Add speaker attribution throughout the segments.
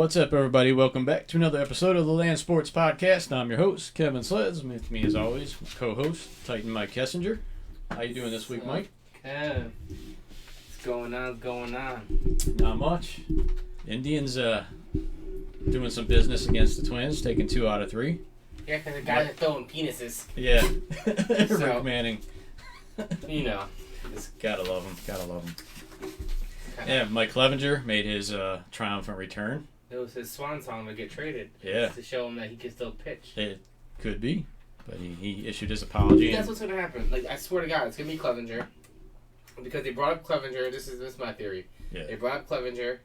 Speaker 1: What's up, everybody? Welcome back to another episode of the Land Sports Podcast. I'm your host, Kevin Sleds. With me, as always, my co-host, Titan Mike Kessinger. How you doing this week, Mike?
Speaker 2: Kev, what's going on?
Speaker 1: Not much. Indians doing some business against the Twins, taking 2 out of 3.
Speaker 2: Yeah, because the guys are throwing penises.
Speaker 1: Yeah.
Speaker 2: So,
Speaker 1: Rick Manning.
Speaker 2: You know.
Speaker 1: Gotta love him. Yeah, Mike Clevinger made his triumphant return.
Speaker 2: It was his swan song to get traded.
Speaker 1: Yeah.
Speaker 2: To show him that he can still pitch.
Speaker 1: It could be, but he issued his apology.
Speaker 2: That's what's going to happen. Like, I swear to God, it's going to be Clevinger. Because they brought up Clevinger. This is my theory.
Speaker 1: Yeah.
Speaker 2: They brought up Clevinger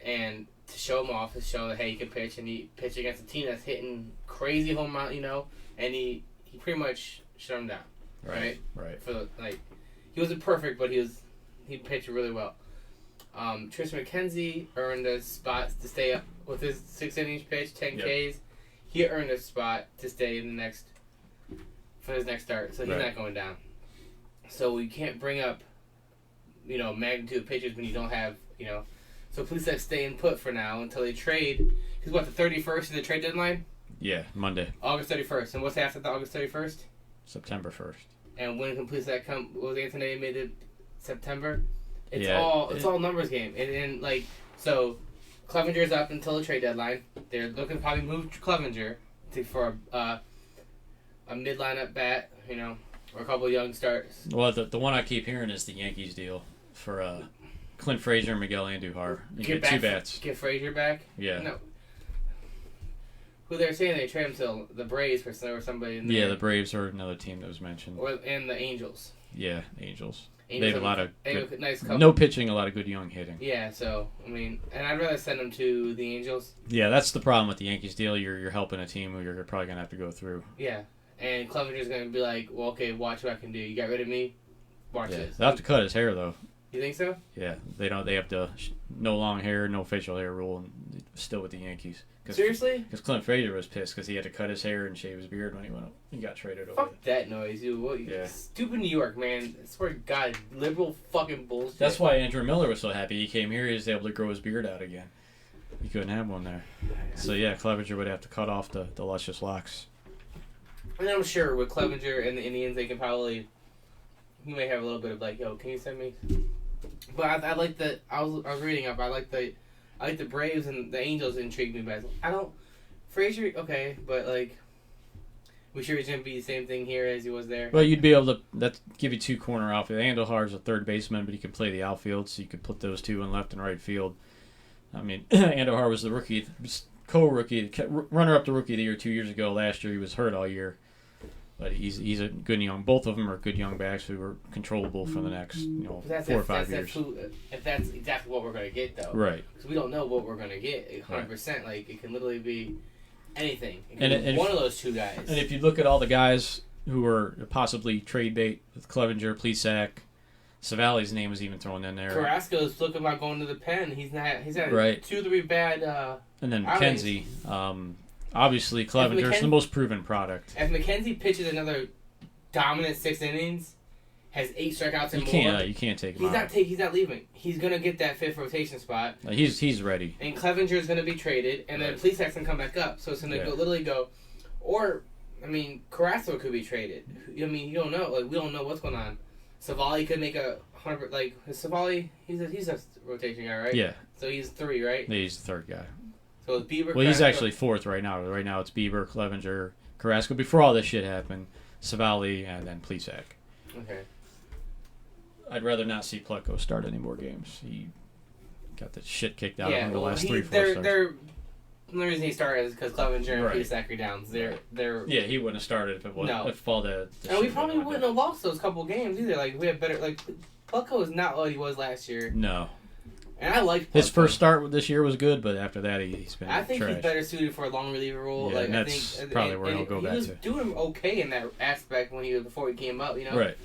Speaker 2: and to show him off, to show that, hey, he can pitch. And he pitched against a team that's hitting crazy home run, and he pretty much shut him down. Right. For, like, he wasn't perfect, but he pitched really well. Tristan McKenzie earned a spot to stay up with his 6-inning pitch, 10 Ks. Yep. He earned a spot to stay in for his next start, so he's not going down. So we can't bring up, magnitude of pitchers when you don't have, So please let's stay in put for now until they trade. Because what, the 31st is the trade deadline?
Speaker 1: Yeah, Monday.
Speaker 2: August 31st. And what's after the August 31st?
Speaker 1: September 1st. And
Speaker 2: when completes that come? Was Anthony made it September? It's all numbers game. And so Clevinger's up until the trade deadline. They're looking to probably move Clevinger for a mid-lineup bat, or a couple of young starts.
Speaker 1: Well, the one I keep hearing is the Yankees deal for Clint Frazier and Miguel Andujar. You get 2 bats.
Speaker 2: Get Frazier back?
Speaker 1: Yeah.
Speaker 2: No. Who they're saying they trade him to the Braves or somebody in there.
Speaker 1: Yeah, the Braves are another team that was mentioned.
Speaker 2: And the Angels.
Speaker 1: Yeah, Angels. They have a lot of good,
Speaker 2: nice
Speaker 1: no pitching, a lot of good young hitting.
Speaker 2: Yeah, so, and I'd rather send them to the Angels.
Speaker 1: Yeah, that's the problem with the Yankees deal. You're helping a team who you're probably going to have to go through.
Speaker 2: Yeah, and Clevinger's going to be like, well, okay, watch what I can do. You got rid of me? Watch this.
Speaker 1: They'll have to cut his hair, though.
Speaker 2: You think so?
Speaker 1: Yeah, they have the no long hair, no facial hair rule, and still with the Yankees.
Speaker 2: Seriously?
Speaker 1: Because Clint Frazier was pissed because he had to cut his hair and shave his beard when he got traded over.
Speaker 2: Fuck that noise, dude. Stupid New York, man. I swear to God, liberal fucking bullshit.
Speaker 1: That's why Andrew Miller was so happy. He came here, he was able to grow his beard out again. He couldn't have one there. So, yeah, Clevinger would have to cut off the luscious locks.
Speaker 2: And I'm sure with Clevinger and the Indians, they can probably... He may have a little bit of yo, can you send me... But I like the... I was reading up, I like the Braves and the Angels intrigue me, but I don't... Frazier, okay, but, we sure he's going to be the same thing here as he was there.
Speaker 1: Well, you'd be able to give you 2 corner outfield. Andujar's a third baseman, but he can play the outfield, so you could put those 2 in left and right field. I mean, Andujar was the rookie, co-rookie, runner-up to Rookie of the Year 2 years ago. Last year, he was hurt all year. But he's a good young. Both of them are good young backs who are controllable for the next 4 or 5 years.
Speaker 2: If that's exactly what we're going to get, though,
Speaker 1: right?
Speaker 2: Because we don't know what we're going to get 100%. Like it can literally be anything. It
Speaker 1: can
Speaker 2: be one of those 2 guys.
Speaker 1: And if you look at all the guys who are possibly trade bait with Clevinger, Plesac, Savali's name was even thrown in there.
Speaker 2: Carrasco's looking about going to the pen. He's had 2-3 bad.
Speaker 1: And then McKenzie. Obviously, Clevinger's the most proven product.
Speaker 2: If McKenzie pitches another dominant 6 innings, has 8 strikeouts and more,
Speaker 1: you can't take him out.
Speaker 2: He's not leaving. He's gonna get that 5th rotation spot.
Speaker 1: He's ready.
Speaker 2: And Clevinger's gonna be traded, and then Plesac's gonna come back up. So it's gonna go. Or, Carrasco could be traded. You don't know. We don't know what's going on. Savali could make 100. Savali, he's a rotation guy, right?
Speaker 1: Yeah.
Speaker 2: So he's 3, right?
Speaker 1: Yeah, he's the 3rd guy.
Speaker 2: So it's Bieber.
Speaker 1: Well, he's actually 4th right now. Right now it's Bieber, Clevinger, Carrasco. Before all this shit happened, Savali, and then Plesac.
Speaker 2: Okay.
Speaker 1: I'd rather not see Pleco start any more games. He got the shit kicked out of him the last 3-4 starts.
Speaker 2: The reason he started is because Clevinger and Plesac are down.
Speaker 1: Yeah, he wouldn't have started if it wasn't. If all the
Speaker 2: and we probably wouldn't have lost those couple games either. We had better. Pleco is not what he was last year.
Speaker 1: No.
Speaker 2: And I like
Speaker 1: his first start this year was good, but after that he's been
Speaker 2: I think
Speaker 1: trash.
Speaker 2: He's better suited for a long reliever role.
Speaker 1: Yeah, that's probably where he'll go back to.
Speaker 2: He was doing okay in that aspect before he came up,
Speaker 1: Right.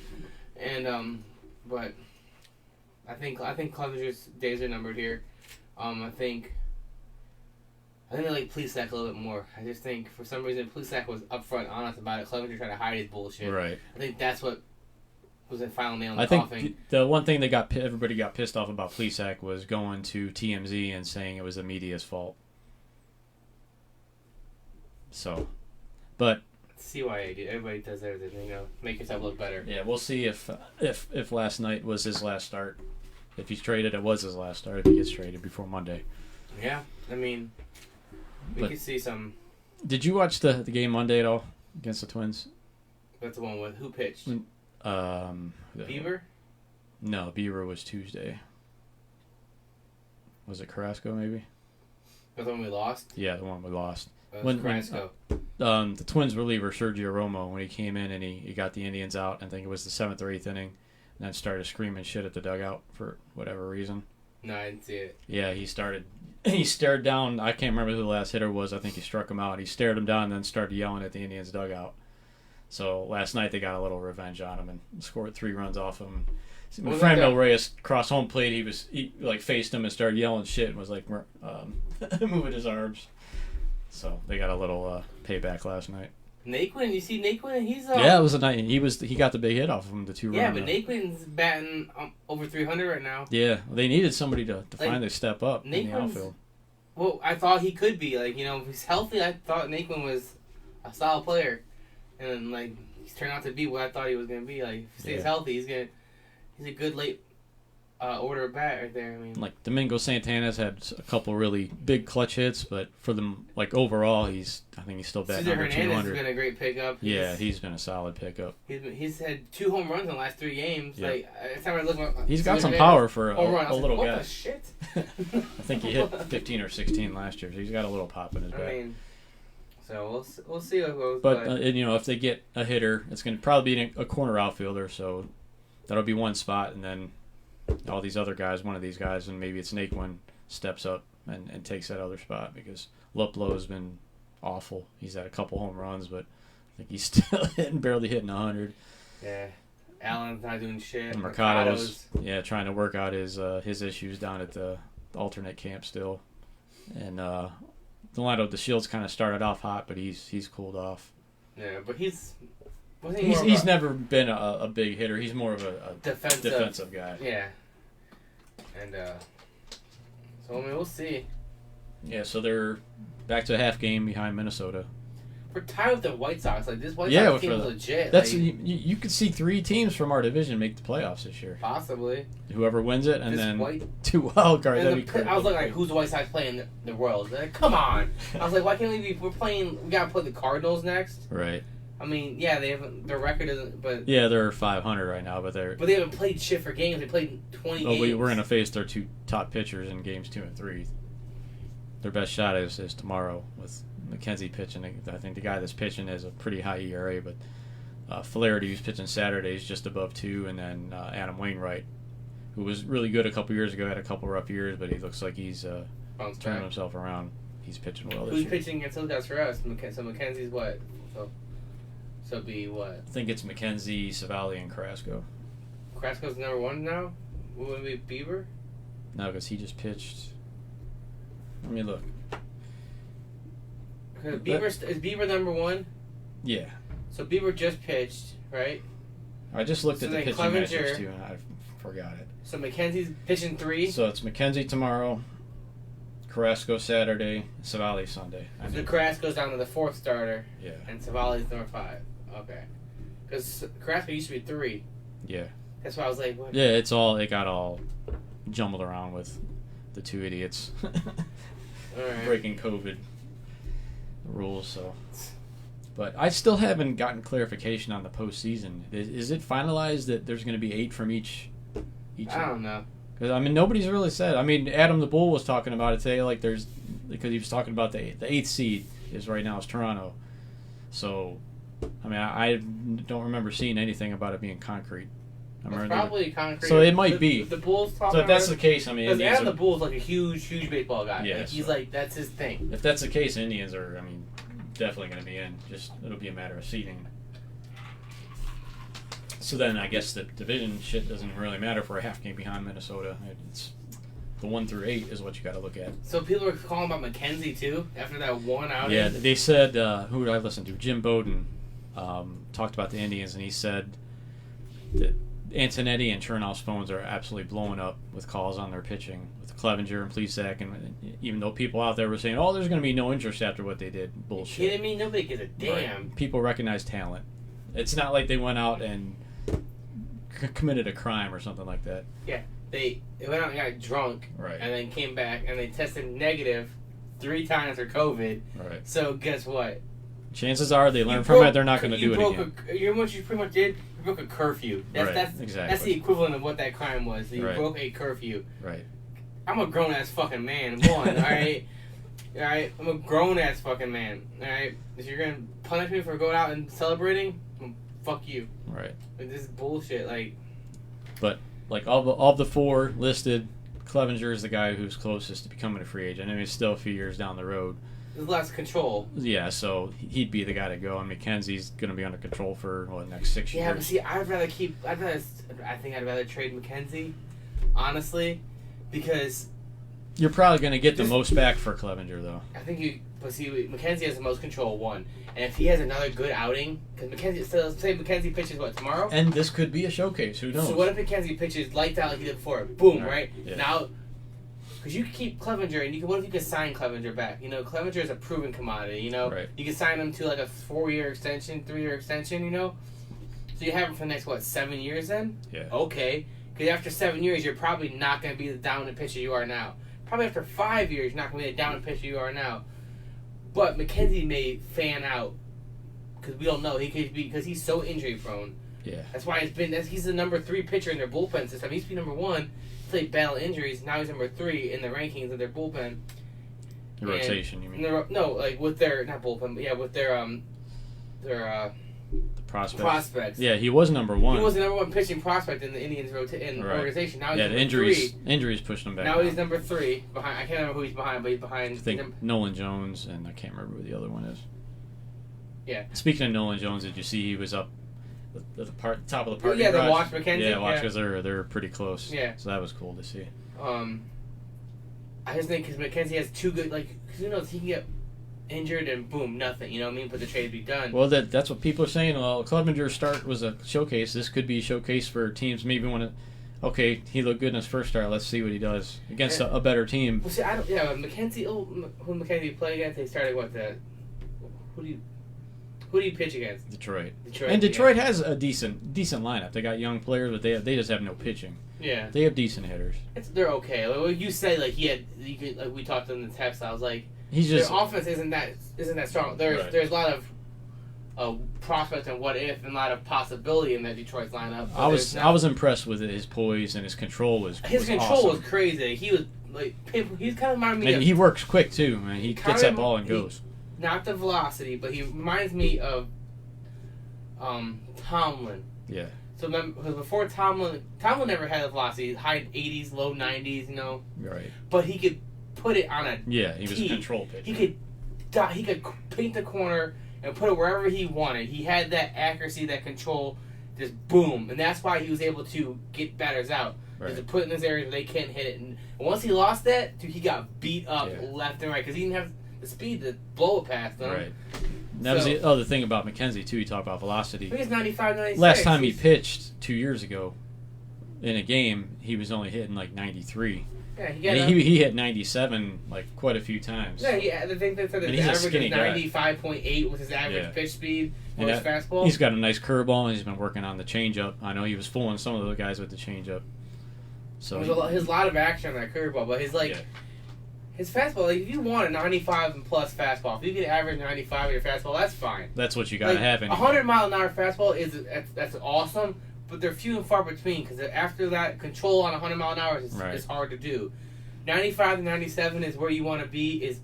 Speaker 2: And but I think Clevinger's days are numbered here. I think I like Plesac a little bit more. I just think for some reason Plesac was upfront honest about it. Clevinger tried to hide his bullshit.
Speaker 1: Right.
Speaker 2: I think that's what was the final nail in the
Speaker 1: I
Speaker 2: coffin.
Speaker 1: think the one thing that everybody got pissed off about Plesac was going to TMZ and saying it was the media's fault. So, but
Speaker 2: CYA, dude. Everybody does everything, make yourself look better.
Speaker 1: Yeah, we'll see if last night was his last start. If he's traded, it was his last start. If he gets traded before Monday.
Speaker 2: Yeah, I mean, we could see some.
Speaker 1: Did you watch the game Monday at all against the Twins?
Speaker 2: That's the one with who pitched?
Speaker 1: Bieber? No, Bieber was Tuesday. Was it Carrasco maybe?
Speaker 2: The one we lost?
Speaker 1: Yeah, the one we lost.
Speaker 2: Carrasco.
Speaker 1: The Twins reliever Sergio Romo, when he came in and he got the Indians out, I think it was the 7th or 8th inning, and then started screaming shit at the dugout for whatever reason.
Speaker 2: No, I didn't see it.
Speaker 1: Yeah, he stared down. I can't remember who the last hitter was. I think he struck him out. He stared him down and then started yelling at the Indians dugout. So last night they got a little revenge on him and scored 3 runs off him. When Franmil Reyes crossed home plate, he faced him and started yelling shit and was like moving his arms. So they got a little payback last night.
Speaker 2: Naquin, you see Naquin? He's
Speaker 1: yeah, it was a night. He got the big hit off of him, the 2 runs.
Speaker 2: Yeah, but Naquin's batting over 300 right now.
Speaker 1: Yeah, they needed somebody to finally step up in the outfield.
Speaker 2: Well, I thought he could be if he's healthy. I thought Naquin was a solid player, and then he's turned out to be what I thought he was gonna be. If he stays healthy, he's a good late order of bat right there. I mean,
Speaker 1: Domingo Santana's had a couple really big clutch hits, but for them, overall, I think he's still batting over 200.
Speaker 2: Hernandez has been a great pickup.
Speaker 1: Yeah, he's been a solid pickup.
Speaker 2: He's had 2 home runs in the last 3 games. Yep. Every time I look,
Speaker 1: he's got some power for a little guy.
Speaker 2: What the shit?
Speaker 1: I think he hit 15 or 16 last year, so he's got a little pop in his bat.
Speaker 2: I mean, so we'll see how it goes.
Speaker 1: But if they get a hitter, it's going to probably be a corner outfielder, so that'll be one spot, and then all these other guys, one of these guys, and maybe it's Naquin, steps up and takes that other spot, because Luplow has been awful. He's had a couple home runs, but I think he's still barely hitting 100.
Speaker 2: Yeah. Allen's not doing shit.
Speaker 1: And Mercado's trying to work out his issues down at the alternate camp still. And Delano DeShield's kind of started off hot, but he's cooled off.
Speaker 2: Yeah, but he's
Speaker 1: never been a big hitter. He's more of a defensive guy.
Speaker 2: Yeah. And so we'll see.
Speaker 1: Yeah, so they're back to a half game behind Minnesota.
Speaker 2: We're tied with the White Sox. This White Sox team is legit.
Speaker 1: That's you could see 3 teams from our division make the playoffs this year.
Speaker 2: Possibly.
Speaker 1: Whoever wins it, and then 2 wild cards.
Speaker 2: I was like, who's the White Sox playing the Royals? Come on. I was like, why can't we be? We got to play the Cardinals next.
Speaker 1: Right.
Speaker 2: I mean, yeah, they haven't. Their record isn't, but
Speaker 1: yeah, they're 500 right now, but they
Speaker 2: haven't played shit for games. They played 20 games.
Speaker 1: We're gonna face their 2 top pitchers in games 2 and 3. Their best shot is tomorrow with McKenzie pitching. I think the guy that's pitching has a pretty high ERA, but Flaherty, who's pitching Saturday, is just above 2, and then Adam Wainwright, who was really good a couple years ago, had a couple rough years, but he looks like he's turning himself around. He's pitching well this year.
Speaker 2: Who's pitching against those guys for us? So McKenzie's what? So be what?
Speaker 1: I think it's McKenzie, Savali, and Carrasco.
Speaker 2: Carrasco's number 1 now? Would it be Bieber?
Speaker 1: No, because he just pitched. Let me look.
Speaker 2: Is Bieber number 1?
Speaker 1: Yeah.
Speaker 2: So Bieber just pitched, right?
Speaker 1: I just looked at the pitching
Speaker 2: Clevinger,
Speaker 1: matchups too, and I forgot it.
Speaker 2: So McKenzie's pitching 3?
Speaker 1: So it's McKenzie tomorrow, Carrasco Saturday, Savali Sunday.
Speaker 2: So Carrasco's down to the 4th starter.
Speaker 1: Yeah.
Speaker 2: And Savali's number 5. Okay. Because Carrasco used to be 3.
Speaker 1: Yeah.
Speaker 2: That's why I was like, what?
Speaker 1: Yeah, it got all jumbled around with the 2 idiots breaking COVID rules. So, but I still haven't gotten clarification on the postseason. Is it finalized that there's going to be 8 from each?
Speaker 2: I don't know.
Speaker 1: Because nobody's really said. Adam the Bull was talking about it today. Because he was talking about the 8th seed is right now is Toronto. So, I don't remember seeing anything about it being concrete.
Speaker 2: It's probably concrete.
Speaker 1: So it might be.
Speaker 2: The Bulls talking.
Speaker 1: So if that's the case,
Speaker 2: because Adam the Bull's like a huge baseball guy.
Speaker 1: Yeah,
Speaker 2: he's like that's his thing.
Speaker 1: If that's the case, Indians are, definitely going to be in. It'll be a matter of seeding. So then I guess the division shit doesn't really matter for a half game behind Minnesota. It's the 1 through 8 is what you got to look at.
Speaker 2: So people are calling about McKenzie too after that 1 outing.
Speaker 1: Yeah, they said. Who did I listen to? Jim Bowden talked about the Indians, and he said that Antonetti and Chernoff's phones are absolutely blowing up with calls on their pitching with Clevinger and Plesac, and even though people out there were saying, "Oh, there's going to be no interest after what they did," bullshit.
Speaker 2: You kidding me? Nobody gives a damn.
Speaker 1: Right. People recognize talent. It's not like they went out and committed a crime or something like that.
Speaker 2: Yeah, they went out and got drunk,
Speaker 1: right,
Speaker 2: and then came back and they tested negative 3 times for COVID.
Speaker 1: Right.
Speaker 2: So guess what?
Speaker 1: Chances are they learn from it. They're not going to do it again.
Speaker 2: You know what you pretty much did? You broke a curfew. That's
Speaker 1: exactly.
Speaker 2: That's the equivalent of what that crime was. You broke a curfew.
Speaker 1: Right.
Speaker 2: I'm a grown ass fucking man. One, all right. All right. I'm a grown ass fucking man. All right. If you're gonna punish me for going out and celebrating, well, fuck you.
Speaker 1: Right.
Speaker 2: Like, this is bullshit.
Speaker 1: But all the 4 listed, Clevinger is the guy who's closest to becoming a free agent. I mean, it's still a few years down the road.
Speaker 2: There's less control.
Speaker 1: Yeah, so he'd be the guy to go. And McKenzie's going to be under control for next 6 years.
Speaker 2: Yeah, but see, I think I'd rather trade McKenzie, honestly, because
Speaker 1: you're probably going to get the most back for Clevinger, though.
Speaker 2: I think but see, McKenzie has the most control, one, and if he has another good outing, because McKenzie pitches what, tomorrow?
Speaker 1: And this could be a showcase. Who knows?
Speaker 2: So what if McKenzie pitches lights out like he did before? Boom, right?
Speaker 1: Yeah.
Speaker 2: Now. Because you could keep Clevinger, and what if you could sign Clevinger back? You know, Clevinger is a proven commodity, you know?
Speaker 1: Right.
Speaker 2: You could sign him to like a 4-year extension, 3-year extension, you know? So you have him for the next, 7 years then?
Speaker 1: Yeah.
Speaker 2: Okay. Because after 7 years, you're probably not going to be the dominant pitcher you are now. Probably after 5 years, you're not going to be the dominant pitcher you are now. But McKenzie may fan out. Because we don't know. He could be, because he's so injury prone.
Speaker 1: Yeah.
Speaker 2: That's why he's the number 3 pitcher in their bullpen system. He used to be number 1. Played battle injuries. Now he's number 3 in the rankings of their bullpen.
Speaker 1: The rotation, you mean?
Speaker 2: No, like with their not bullpen, but yeah, with their
Speaker 1: the
Speaker 2: prospects.
Speaker 1: Yeah, he was number 1.
Speaker 2: He was the number 1 pitching prospect in the Indians' organization. Now he's number
Speaker 1: injuries pushed him back.
Speaker 2: Now he's number 3 behind. I can't remember who he's behind, but he's behind.
Speaker 1: I think Nolan Jones, and I can't remember who the other one is.
Speaker 2: Yeah.
Speaker 1: Speaking of Nolan Jones, did you see he was up at the top of the park?
Speaker 2: Yeah, the Watch McKenzie.
Speaker 1: Yeah, Watch, because they're pretty close.
Speaker 2: Yeah.
Speaker 1: So that was cool to see.
Speaker 2: I just think because McKenzie has 2 good, because who knows, he can get injured and boom, nothing. You know what I mean? But the trade be done.
Speaker 1: Well, that's what people are saying. Well, Clevinger's start was a showcase. This could be a showcase for teams maybe want to. Okay, he looked good in his first start. Let's see what he does against a better team.
Speaker 2: Well, see, McKenzie. Who McKenzie play against? They started Who do you pitch against?
Speaker 1: Detroit. And Detroit has a decent lineup. They got young players, but they just have no pitching.
Speaker 2: Yeah.
Speaker 1: They have decent hitters.
Speaker 2: They're okay. Like you say, we talked in the text. I was like, their offense isn't that strong. There's a lot of prospects and what if, and a lot of possibility in that Detroit's lineup.
Speaker 1: I was impressed with his poise and his control
Speaker 2: His
Speaker 1: control
Speaker 2: awesome.
Speaker 1: was
Speaker 2: crazy. He was he's kind of reminded me.
Speaker 1: And he works quick too. Man, he gets that ball and goes.
Speaker 2: Not the velocity, but he reminds me of Tomlin.
Speaker 1: Yeah.
Speaker 2: So before Tomlin never had a velocity, high 80s, low 90s, you know.
Speaker 1: Right.
Speaker 2: But he could put it on a
Speaker 1: he was a control pitcher.
Speaker 2: He could paint the corner and put it wherever he wanted. He had that accuracy, that control, just boom, and that's why he was able to get batters out. Right. To put in those areas where they can't hit it, and once he lost that, dude, he got beat up left and right because he didn't have the speed to blow it past them.
Speaker 1: Right. And that was the other thing about McKenzie, too. He talked about velocity.
Speaker 2: He's 95, 96.
Speaker 1: Last time he pitched 2 years ago in a game, he was only hitting like 93.
Speaker 2: Yeah,
Speaker 1: he hit 97 like quite a few times.
Speaker 2: Yeah, the thing that said his average is 95.8 with his average pitch speed or his fastball.
Speaker 1: He's got a nice curveball, and he's been working on the changeup. I know he was fooling some of the guys with the changeup. So
Speaker 2: there's a lot of action on that curveball, but his fastball, if you want a 95 and plus fastball, if you can average 95 with your fastball, that's fine.
Speaker 1: That's what you got to have.
Speaker 2: 100-mile-an-hour fastball that's awesome, but they're few and far between because after that, control on 100 mile an hour is hard to do. 95 to 97 is where you want to be. Is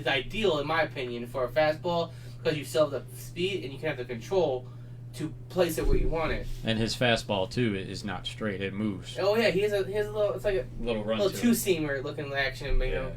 Speaker 2: ideal in my opinion for a fastball because you still have the speed and you can have the control to place it where you want it.
Speaker 1: And his fastball too is not straight; it moves.
Speaker 2: Oh yeah, he has a little. It's like a little two-seamer looking action, you know.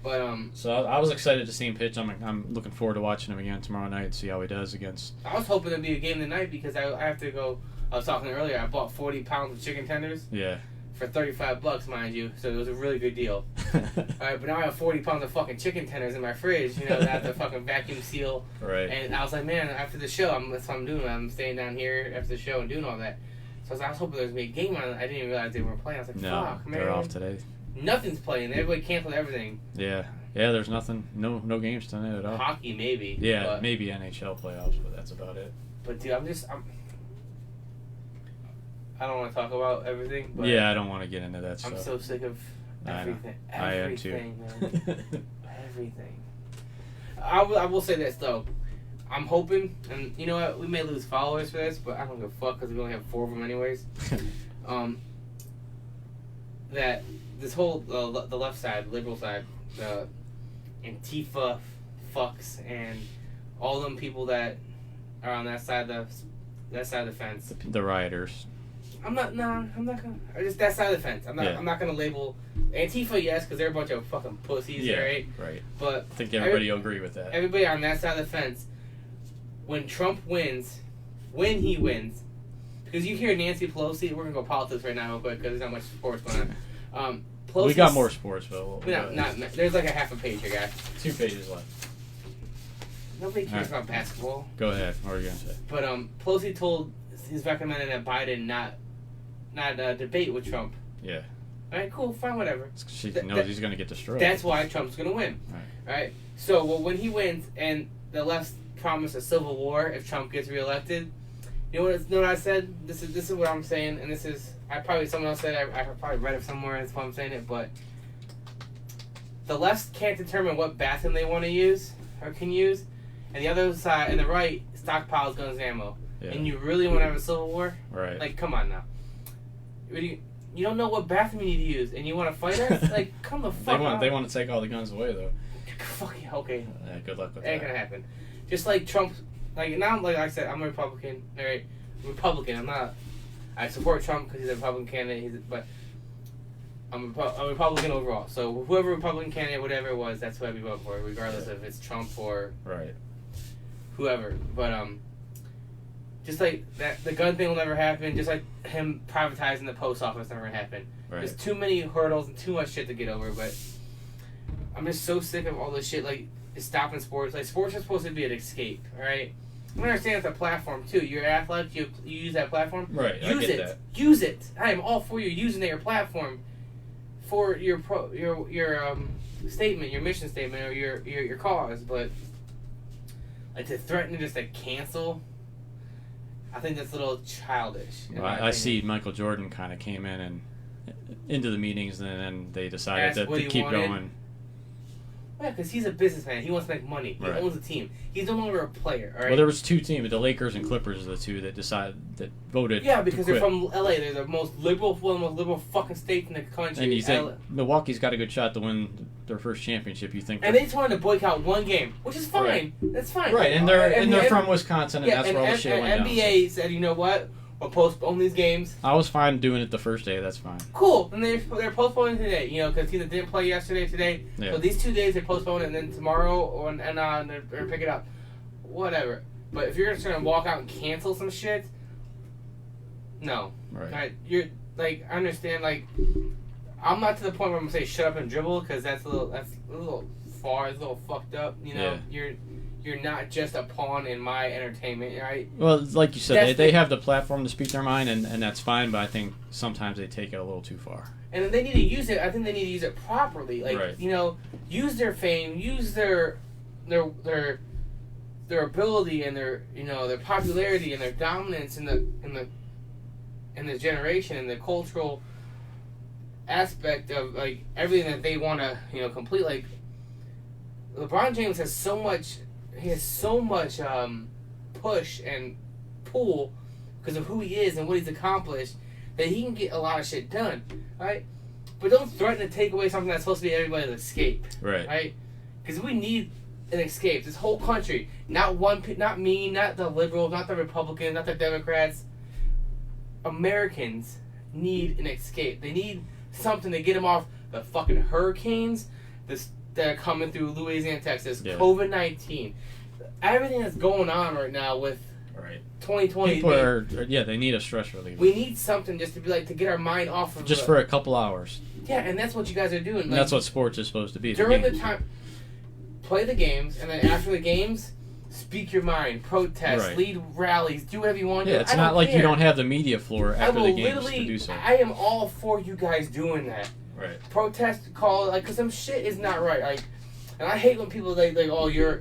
Speaker 2: But
Speaker 1: So I was excited to see him pitch. I'm looking forward to watching him again tomorrow night. See how he does against.
Speaker 2: I was hoping it'd be a game tonight because I have to go. I was talking earlier. I bought 40 pounds of chicken tenders.
Speaker 1: Yeah.
Speaker 2: For $35, mind you, so it was a really good deal. All right, but now I have 40 pounds of fucking chicken tenders in my fridge. You know, that I have to fucking vacuum seal.
Speaker 1: Right.
Speaker 2: And I was like, man, after the show, that's what I'm doing. I'm staying down here after the show and doing all that. So I was hoping there was going to be a game on it. I didn't even realize they weren't playing. I was like, fuck, man.
Speaker 1: They're off today.
Speaker 2: Nothing's playing. Everybody canceled everything.
Speaker 1: Yeah. Yeah, there's nothing. No games tonight at all.
Speaker 2: Hockey, maybe.
Speaker 1: Yeah, maybe NHL playoffs, but that's about it.
Speaker 2: But, dude, I don't want to talk about everything. But
Speaker 1: yeah, I don't want to get into that stuff.
Speaker 2: I'm so sick of everything.
Speaker 1: I am too.
Speaker 2: Man. Everything. I will say this, though. I'm hoping, and you know what, we may lose followers for this, but I don't give a fuck because we only have 4 of them anyways. That this whole, the left side, liberal side, the Antifa fucks and all them people that are on that side of the fence.
Speaker 1: The rioters.
Speaker 2: I'm not gonna. Just that side of the fence. I'm not gonna label Antifa, yes, because they're a bunch of fucking pussies, right?
Speaker 1: Right.
Speaker 2: But
Speaker 1: I think everybody will agree with that.
Speaker 2: Everybody on that side of the fence. When Trump wins, when he wins, because you hear Nancy Pelosi, we're gonna go politics right now real quick because there's not much sports going on.
Speaker 1: We got more sports, but
Speaker 2: there's like a half a page here, guys.
Speaker 1: 2 pages left.
Speaker 2: Nobody cares about basketball.
Speaker 1: Go ahead. What are you gonna say?
Speaker 2: But Pelosi he's recommending that Biden not debate with Trump.
Speaker 1: Yeah.
Speaker 2: All right, cool, fine, whatever.
Speaker 1: She knows he's gonna get destroyed.
Speaker 2: That's why Trump's gonna win. All right. So when he wins and the left promise a civil war if Trump gets reelected. You know what I said? This is what I'm saying, and someone else said I probably read it somewhere. That's why I'm saying it. But the left can't determine what bathroom they want to use or can use, and the other side and the right stockpiles guns and ammo. Yeah. And you really want to have a civil war?
Speaker 1: Right.
Speaker 2: Like, come on now. You don't know what bathroom you need to use, and you want to fight us? Like, come the fuck on.
Speaker 1: They want to take all the guns away, though.
Speaker 2: Fuck yeah, okay.
Speaker 1: Good luck with that.
Speaker 2: Ain't gonna happen. Just like Trump, like now, like I said, I'm a Republican. All right, Republican. I support Trump because he's a Republican candidate. But I'm a Republican overall. So whoever Republican candidate, whatever it was, that's who I'd be voting for, regardless if it's Trump or whoever. But just like that, the gun thing will never happen. Just like him privatizing the post office never happened. Right. There's too many hurdles and too much shit to get over. But I'm just so sick of all this shit. Like. Stopping sports. Like, sports are supposed to be an escape, alright? I understand it's a platform, too. You're an athlete, you use that platform.
Speaker 1: Right,
Speaker 2: use
Speaker 1: I get
Speaker 2: it.
Speaker 1: that.
Speaker 2: Use it. I am all for you using your platform for your statement, your mission statement, or your cause, but like to threaten just to cancel, I think that's a little childish.
Speaker 1: Well, I see Michael Jordan kind of came in and into the meetings, and then they decided to keep going.
Speaker 2: Yeah, because he's a businessman. He wants to make money. He owns a team. He's no longer a player. All right?
Speaker 1: Well, there was 2 teams. The Lakers and Clippers are the 2 that voted.
Speaker 2: Yeah, because they're from LA. They're the most liberal, one of the most liberal fucking states in the country.
Speaker 1: And you think Milwaukee's got a good shot to win their first championship. You think?
Speaker 2: And they just wanted to boycott one game, which is fine. Right. That's fine.
Speaker 1: Right, and they're from Wisconsin, and that's where all the shit went down.
Speaker 2: NBA said, you know what? We'll postpone these games.
Speaker 1: I was fine doing it the first day. That's fine.
Speaker 2: Cool. And they're postponing today. You know, because either didn't play yesterday, today. Yeah. So these 2 days they postpone it, and then tomorrow they're pick it up. Whatever. But if you're just gonna walk out and cancel some shit, no. Right. You're like, I understand. Like, I'm not to the point where I'm gonna say shut up and dribble because that's a little far. It's a little fucked up. You know, You're not just a pawn in my entertainment, right?
Speaker 1: Well, like you said, they have the platform to speak their mind, and that's fine, but I think sometimes they take it a little too far.
Speaker 2: And they need to use it. I think they need to use it properly. Like, you know, use their fame, use their ability and their popularity and their dominance in the generation and the cultural aspect of, like, everything that they want to, complete. Like, LeBron James has so much... He has so much push and pull because of who he is and what he's accomplished that he can get a lot of shit done, right? But don't threaten to take away something that's supposed to be everybody's escape, right? Because we need an escape. This whole country, not me, not the liberals, not the Republicans, not the Democrats. Americans need an escape. They need something to get them off the fucking hurricanes, that are coming through Louisiana, Texas, COVID-19, everything that's going on right now with 2020.
Speaker 1: People they need a stress reliever.
Speaker 2: We need something just to be like to get our mind off of
Speaker 1: for a couple hours.
Speaker 2: Yeah, and that's what you guys are doing.
Speaker 1: And that's what sports is supposed to be.
Speaker 2: During the time, play the games, and then after the games, speak your mind, protest, lead rallies, do whatever you want to do.
Speaker 1: It's not like you don't have the media floor after the games to do so.
Speaker 2: I am all for you guys doing that.
Speaker 1: Right.
Speaker 2: Protest, call, like, because some shit is not right. Like, and I hate when people like, oh, you're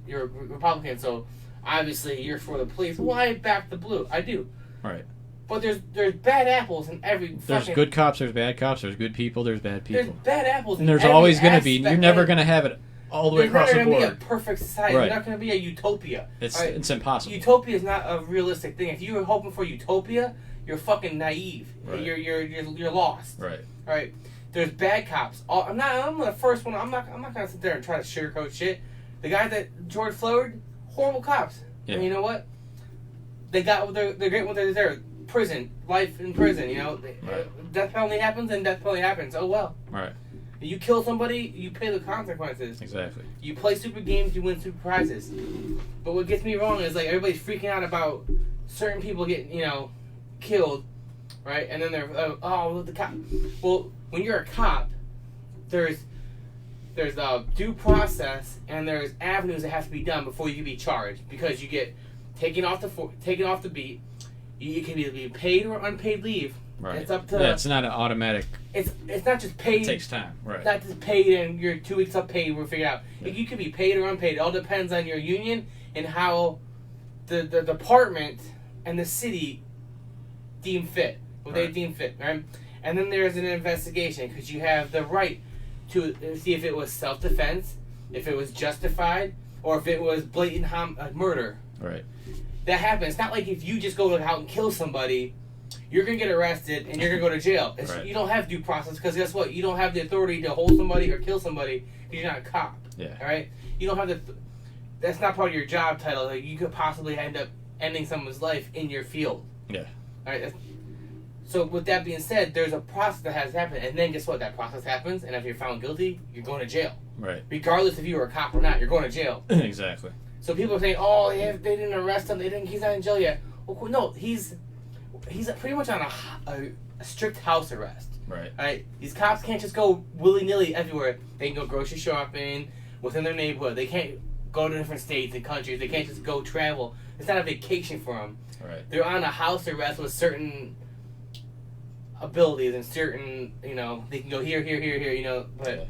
Speaker 2: a Republican, so obviously you're for the police. Well, I back the blue. I do.
Speaker 1: Right.
Speaker 2: But there's bad apples in every.
Speaker 1: There's good cops. There's bad cops. There's good people. There's bad people.
Speaker 2: There's bad apples.
Speaker 1: And there's always going to be. You're never going to have it all the way across the board.
Speaker 2: There's not going to be a perfect society. There's not going to be a utopia.
Speaker 1: It's impossible.
Speaker 2: Utopia is not a realistic thing. If you were hoping for utopia, you're fucking naive.
Speaker 1: Right.
Speaker 2: You're lost.
Speaker 1: Right.
Speaker 2: All right. There's bad cops. I'm the first one. I'm not going to sit there and try to sugarcoat shit. The guy that George Floyd, horrible cops.
Speaker 1: Yeah.
Speaker 2: And you know what? They got they're getting what they deserve. Prison, life in prison. You know, death penalty happens, and death penalty happens. Oh well.
Speaker 1: Right.
Speaker 2: You kill somebody, you pay the consequences.
Speaker 1: Exactly.
Speaker 2: You play stupid games, you win stupid prizes. But what gets me wrong is like everybody's freaking out about certain people getting killed, right? And then they're the cop. Well, when you're a cop, there's due process and there's avenues that have to be done before you can be charged because you get taken off the beat. You can either be paid or unpaid leave.
Speaker 1: Right.
Speaker 2: It's up to.
Speaker 1: It's not an automatic.
Speaker 2: It's not just paid.
Speaker 1: It takes time. Right.
Speaker 2: Not just paid and you're 2 weeks up paid. We'll figure it out. Yeah. You can be paid or unpaid. It all depends on your union and how the department and the city deem fit. What they deem fit, right? And then there's an investigation because you have the right to see if it was self-defense, if it was justified, or if it was blatant murder.
Speaker 1: Right.
Speaker 2: That happens. It's not like if you just go out and kill somebody, you're going to get arrested and you're going to go to jail.
Speaker 1: Right.
Speaker 2: You don't have due process because guess what? You don't have the authority to hold somebody or kill somebody because you're not a cop.
Speaker 1: Yeah.
Speaker 2: All right? You don't have that's not part of your job title. Like, you could possibly end up ending someone's life in your field.
Speaker 1: Yeah.
Speaker 2: All right? So with that being said, there's a process that has happened. And then guess what? That process happens. And if you're found guilty, you're going to jail.
Speaker 1: Right.
Speaker 2: Regardless if you were a cop or not, you're going to jail.
Speaker 1: Exactly.
Speaker 2: So people are saying, "Oh, they didn't arrest him. He's not in jail yet." Well, no, he's pretty much on a strict house arrest.
Speaker 1: Right.
Speaker 2: Right. These cops can't just go willy nilly everywhere. They can go grocery shopping within their neighborhood. They can't go to different states and countries. They can't just go travel. It's not a vacation for them.
Speaker 1: Right.
Speaker 2: They're on a house arrest with certain abilities and certain, they can go here, but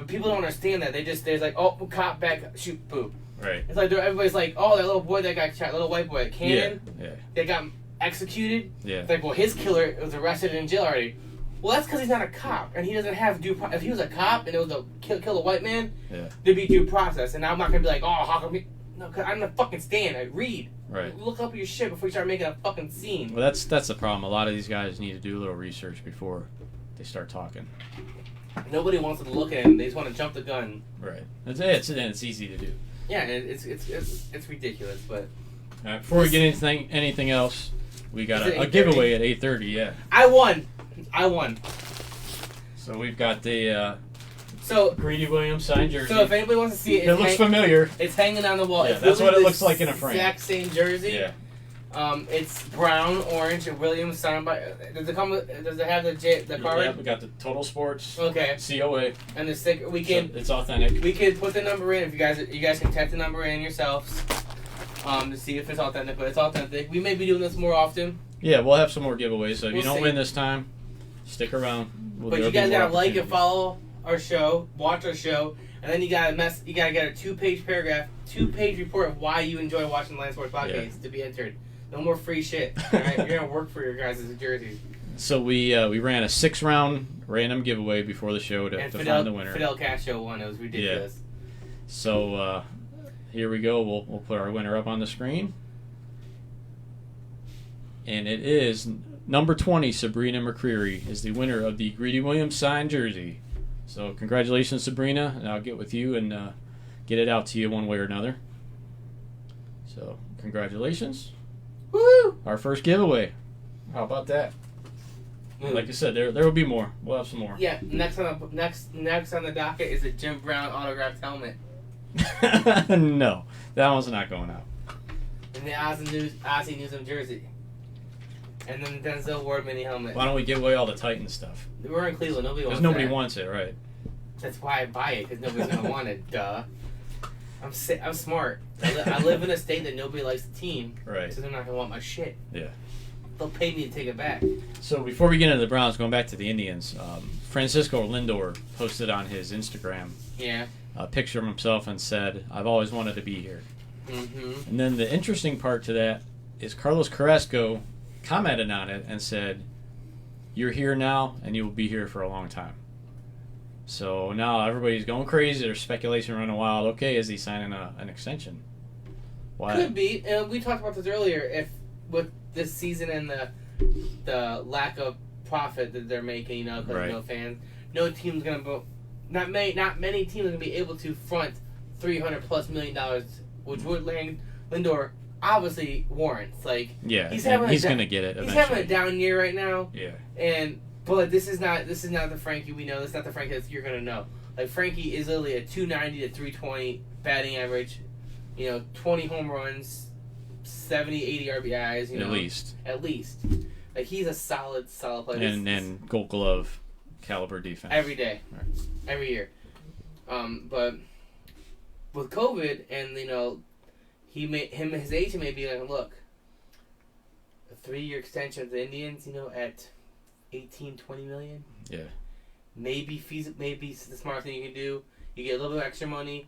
Speaker 2: people don't understand that. They're like, oh, cop back, shoot, boo.
Speaker 1: Right.
Speaker 2: It's like everybody's like, oh, that little boy that got shot, little white boy, Cannon,
Speaker 1: yeah.
Speaker 2: They got executed.
Speaker 1: Yeah.
Speaker 2: It's like, well, his killer was arrested and in jail already. Well, that's because he's not a cop, and he doesn't have due process. If he was a cop and it was a kill a white man, there'd be due process. And I'm not going to be like, oh, how come he... No, because I'm the fucking stand. I read.
Speaker 1: Right.
Speaker 2: Look up your shit before you start making a fucking scene.
Speaker 1: Well, that's the problem. A lot of these guys need to do a little research before they start talking.
Speaker 2: Nobody wants to look at him. They just want to jump the gun.
Speaker 1: Right. It's easy to do.
Speaker 2: Yeah, it's ridiculous, but...
Speaker 1: All right, before we get into anything else, we got a giveaway at 8:30, yeah.
Speaker 2: I won.
Speaker 1: So we've got the
Speaker 2: So
Speaker 1: Greedy Williams signed jersey.
Speaker 2: So if anybody wants to see it,
Speaker 1: it looks familiar.
Speaker 2: It's hanging on the wall.
Speaker 1: Yeah,
Speaker 2: it's
Speaker 1: that's what it looks like in a frame.
Speaker 2: Exact same jersey.
Speaker 1: Yeah.
Speaker 2: It's brown, orange, and Williams signed by. Does it have the card?
Speaker 1: Yeah, we got the Total Sports.
Speaker 2: Okay.
Speaker 1: COA.
Speaker 2: And the sticker.
Speaker 1: It's authentic.
Speaker 2: We can put the number in if you guys can type the number in yourselves. To see if it's authentic, but it's authentic. We may be doing this more often.
Speaker 1: Yeah, we'll have some more giveaways. So if you don't win this time, stick around.
Speaker 2: But you guys gotta like and follow our show, watch our show, and then you gotta get a 2-page paragraph, 2-page report of why you enjoy watching the Land Sports Podcast to be entered. No more free shit. All right, you're gonna work for your guys' jerseys.
Speaker 1: So we ran a 6-round random giveaway before the show to find the winner.
Speaker 2: Fidel Castro won. It was ridiculous.
Speaker 1: Yeah. So here we go. We'll put our winner up on the screen, and it is number 20. Sabrina McCreary is the winner of the Greedy Williams signed jersey. So congratulations, Sabrina, and I'll get with you and get it out to you one way or another. So congratulations.
Speaker 2: Woo!
Speaker 1: Our first giveaway. How about that? Like I said, there will be more. We'll have some more.
Speaker 2: Yeah. Next on the docket is a Jim Brown autographed helmet.
Speaker 1: No, that one's not going out.
Speaker 2: And the Ozzie Newsome jersey. And then the Denzel Ward mini helmet.
Speaker 1: Why don't we give away all the Titan stuff?
Speaker 2: We're in Cleveland. Nobody wants it.
Speaker 1: Because nobody wants it, right?
Speaker 2: That's why I buy it, because nobody's going to want it. Duh. I'm smart. I live in a state that nobody likes the team.
Speaker 1: Right.
Speaker 2: So they're not gonna want my shit.
Speaker 1: Yeah.
Speaker 2: They'll pay me to take it back.
Speaker 1: So before we get into the Browns, going back to the Indians, Francisco Lindor posted on his Instagram a picture of himself and said, "I've always wanted to be here."
Speaker 2: Mm-hmm.
Speaker 1: And then the interesting part to that is Carlos Carrasco commented on it and said, "You're here now, and you will be here for a long time." So now everybody's going crazy. There's speculation running wild. Okay, is he signing an extension? Why?
Speaker 2: Could be. We talked about this earlier. If with this season and the lack of profit that they're making, because no fans, no team's gonna not many teams are gonna be able to front $300+ million, which would Lindor obviously warrants. Like he's
Speaker 1: gonna get it. Eventually.
Speaker 2: He's having a down year right now.
Speaker 1: Yeah.
Speaker 2: But this is not the Frankie we know. This is not the Frankie that you're gonna know. Like Frankie is literally a 290 to 320 batting average. 20 home runs, 70, 80 RBIs. At least. Like he's a solid player.
Speaker 1: And Gold Glove caliber defense
Speaker 2: every day,
Speaker 1: right.
Speaker 2: Every year. But with COVID and his agent may be like, look, a 3-year extension of the Indians, at 18, 20 million.
Speaker 1: Yeah.
Speaker 2: Maybe the smart thing you can do. You get a little bit of extra money.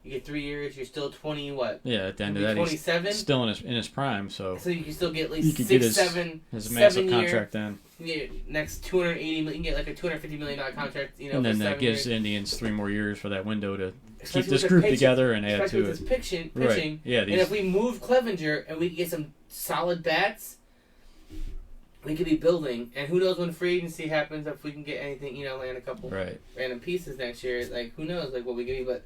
Speaker 2: You get 3 years. You're still 20. What?
Speaker 1: Yeah. At the end of that,
Speaker 2: 27.
Speaker 1: He's still in his prime. So
Speaker 2: you can still get at least
Speaker 1: his massive contract then.
Speaker 2: Yeah. Next 280. You can get like a $250 million contract.
Speaker 1: And then that gives the Indians 3 more years for that window to keep this group together and add to it.
Speaker 2: Especially with this pitching.
Speaker 1: Right. Yeah.
Speaker 2: And if we move Clevinger and we can get some solid bats, we could be building. And who knows when free agency happens, if we can get anything, land a couple random pieces next year. Like, who knows, what we can be. But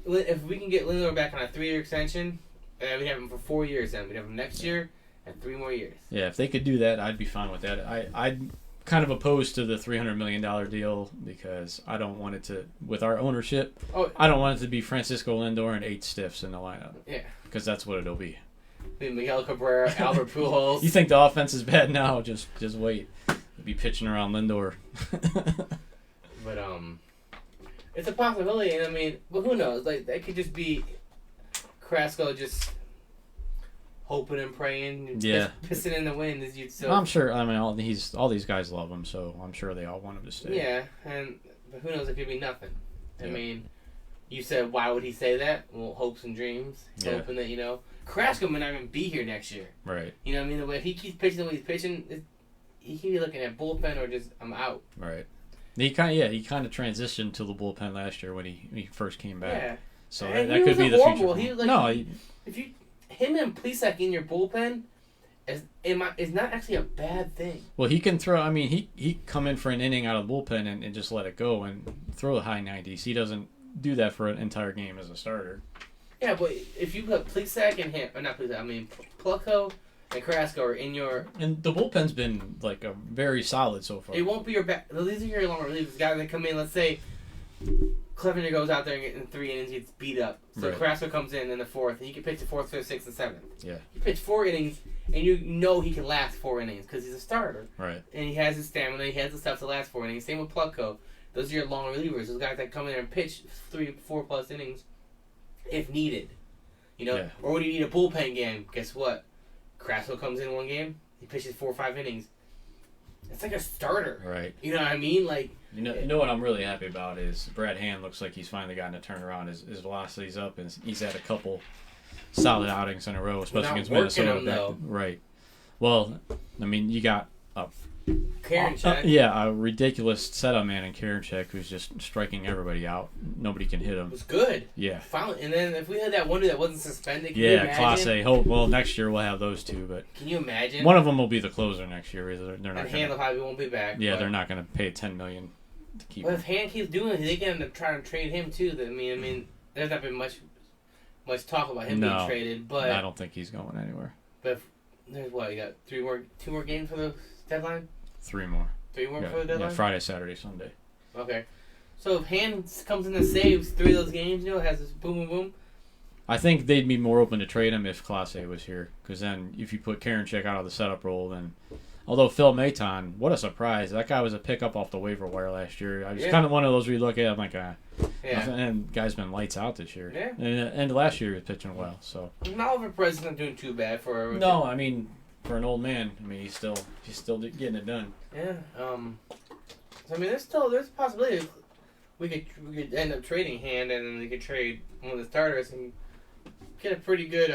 Speaker 2: if we can get Lindor back on a 3-year extension, we'd have him for 4 years then. We'd have him next year and 3 more years. Yeah, if they could do that, I'd be fine with that. I'd kind of opposed to the $300 million deal because I don't want it to, with our ownership, I don't want it to be Francisco Lindor and 8 stiffs in the lineup. Yeah. Because that's what it'll be. Miguel Cabrera, Albert Pujols.
Speaker 1: You think the offense is bad now? Just wait. They'll be pitching around Lindor.
Speaker 2: But it's a possibility, and but who knows? Like that could just be Carrasco just hoping and praying, pissing in the wind.
Speaker 1: I'm sure. All these guys love him, so I'm sure they all want him to stay.
Speaker 2: Yeah, but who knows? It could be nothing. Yeah. You said why would he say that? Well, hopes and dreams, hoping that Carrasco might not even be here next year.
Speaker 1: Right.
Speaker 2: The way if he keeps pitching the way he's pitching, he could be looking at bullpen or just I'm out.
Speaker 1: Right. He kind of transitioned to the bullpen last year when he first came back. Yeah. So that could be the future.
Speaker 2: Him and Plesac in your bullpen is not actually a bad thing.
Speaker 1: Well, he can throw. He come in for an inning out of the bullpen and just let it go and throw the high 90s. He doesn't do that for an entire game as a starter.
Speaker 2: Yeah, but if you put Plesac and him, or not Plesac, Plucko and Carrasco are in your...
Speaker 1: And the bullpen's been, a very solid so far.
Speaker 2: It won't be your back... These are your long relievers. Guys that come in, let's say, Clevinger goes out there and in 3 innings, gets beat up. So Carrasco comes in the 4th, and he can pitch the 4th, 5th, 6th, and 7th.
Speaker 1: Yeah.
Speaker 2: He pitched 4 innings, and you know he can last 4 innings because he's a starter.
Speaker 1: Right.
Speaker 2: And he has his stamina, he has the stuff to last 4 innings. Same with Plucko. Those are your long relievers. Those guys that come in and pitch 3, 4+ innings if needed. Or when you need a bullpen game, guess what? Carrasco comes in 1 game, he pitches 4 or 5 innings. It's like a starter.
Speaker 1: Right.
Speaker 2: You know what I mean?
Speaker 1: You know what I'm really happy about is Brad Hand looks like he's finally gotten a turnaround. His velocity's up, and he's had a couple solid outings in a row, especially against Minnesota. Right. Well, you got
Speaker 2: Karinchak.
Speaker 1: A ridiculous setup man in Karinchak who's just striking everybody out. Nobody can hit him.
Speaker 2: It was good.
Speaker 1: Yeah.
Speaker 2: Finally, and then if we had that one dude that wasn't suspended, can you imagine?
Speaker 1: Class A. Well, next year we'll have those two, but
Speaker 2: can you imagine?
Speaker 1: One of them will be the closer next year. They're not.
Speaker 2: Hand probably won't be back.
Speaker 1: Yeah, they're not going to pay $10 million to keep.
Speaker 2: But if Hand keeps doing it, they can end up trying to trade him too. There's not been much talk about him being traded, but
Speaker 1: I don't think he's going anywhere.
Speaker 2: But there's you got 2 more games for the deadline.
Speaker 1: 3 more.
Speaker 2: 3 more for the deadline?
Speaker 1: Yeah, Friday, Saturday, Sunday.
Speaker 2: Okay. So if Hand comes in and saves 3 of those games, has this boom, boom, boom.
Speaker 1: I think they'd be more open to trade him if Class A was here. Because then if you put Karinchak out of the setup role, then Although Phil Maton, what a surprise! That guy was a pickup off the waiver wire last year. I was kind of one of those where you look at, I'm like, and guy's been lights out this year.
Speaker 2: Yeah.
Speaker 1: And last year he was pitching well. So.
Speaker 2: Oliver Perez isn't doing too bad for.
Speaker 1: No, I mean, for an old man, I mean he's still getting it done.
Speaker 2: Yeah. So, I mean, there's a possibility we could end up trading Hand, and then we could trade one of the starters and get a pretty good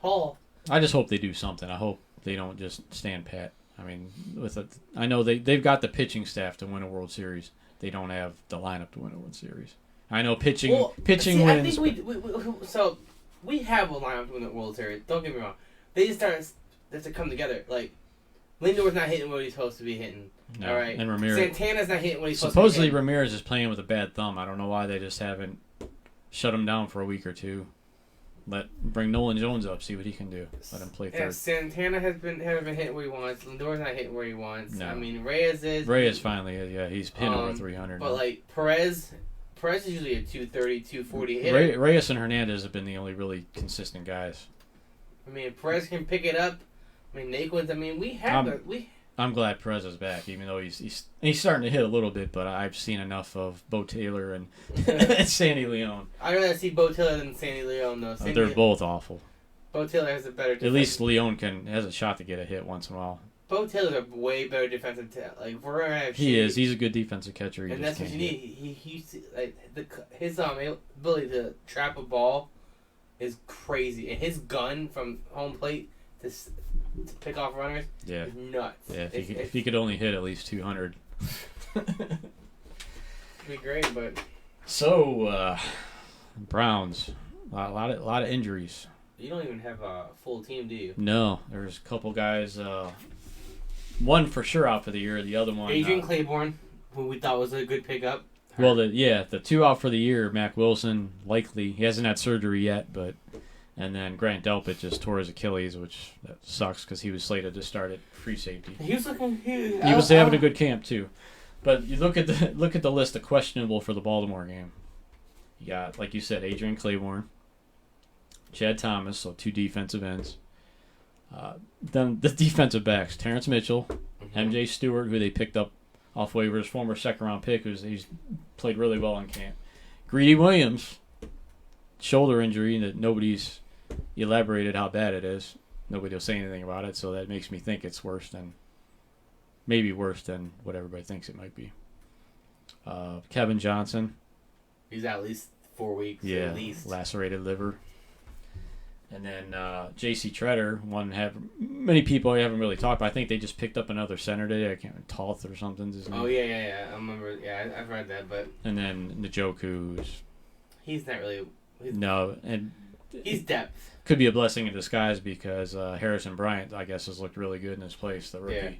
Speaker 2: haul.
Speaker 1: I just hope they do something. I hope they don't just stand pat. I mean, I know they've got the pitching staff to win a World Series. They don't have the lineup to win a World Series. I know pitching wins.
Speaker 2: I think we have a lineup to win the World Series. Don't get me wrong. They just have to come together. Like, Lindor's not hitting what he's supposed to be hitting.
Speaker 1: No,
Speaker 2: all right.
Speaker 1: And Ramirez.
Speaker 2: Santana's not hitting what he's supposed
Speaker 1: Supposedly
Speaker 2: to be hitting.
Speaker 1: Ramirez is playing with a bad thumb. I don't know why they just haven't shut him down for a week or two. Bring Nolan Jones up, see what he can do. Let him play third.
Speaker 2: Yeah, Santana haven't been hitting where he wants. Lindor's not hitting where he wants. No. I mean, Reyes
Speaker 1: finally, he's hitting over 300.
Speaker 2: But like Perez is usually a 230, 240 hitter.
Speaker 1: Reyes and Hernandez have been the only really consistent guys.
Speaker 2: I mean, if Perez can pick it up. I mean, Naquin's. I mean,
Speaker 1: I'm glad Perez is back, even though he's starting to hit a little bit. But I've seen enough of Bo Taylor and Sandy Leon.
Speaker 2: I'd rather see Bo Taylor than Sandy Leon, though.
Speaker 1: They're both awful.
Speaker 2: Bo Taylor has a better.
Speaker 1: At least Leon has a shot to get a hit once in a while.
Speaker 2: Bo Taylor's a way better defensive. Like we're gonna have.
Speaker 1: He is. He's a good defensive catcher.
Speaker 2: And that's what you need. His ability to trap a ball is crazy, and his gun from home plate to pick off runners is nuts.
Speaker 1: Yeah, if he could only hit at least 200.
Speaker 2: It'd be great, but...
Speaker 1: So, Browns, a lot of injuries.
Speaker 2: You don't even have a full team, do you?
Speaker 1: No, there's a couple guys, one for sure out for the year, the other one...
Speaker 2: Adrian Claiborne, who we thought was a good pickup.
Speaker 1: Well, the two out for the year, Mac Wilson, likely, he hasn't had surgery yet, but... And then Grant Delpit just tore his Achilles, which that sucks because he was slated to start at free safety.
Speaker 2: He was looking. He
Speaker 1: was having a good camp too, but you look at the list of questionable for the Baltimore game. You got, like you said, Adrian Claiborne, Chad Thomas, so two defensive ends. Then the defensive backs: Terrence Mitchell, MJ Stewart, who they picked up off waivers, former second-round pick, he's played really well in camp. Greedy Williams, shoulder injury that nobody's elaborated how bad it is. Nobody will say anything about it, so that makes me think it's maybe worse than what everybody thinks it might be. Kevin Johnson.
Speaker 2: He's out at least 4 weeks.
Speaker 1: Yeah,
Speaker 2: at least.
Speaker 1: Lacerated liver. And then J.C. Treader, many people haven't really talked about. I think they just picked up another center today. I can't remember, Toth or something.
Speaker 2: Oh, yeah. I remember. Yeah, I've read that. But
Speaker 1: and then Njoku's.
Speaker 2: He's not really...
Speaker 1: No, and
Speaker 2: he's depth.
Speaker 1: Could be a blessing in disguise because Harrison Bryant, I guess, has looked really good in his place, the rookie.
Speaker 2: Yeah.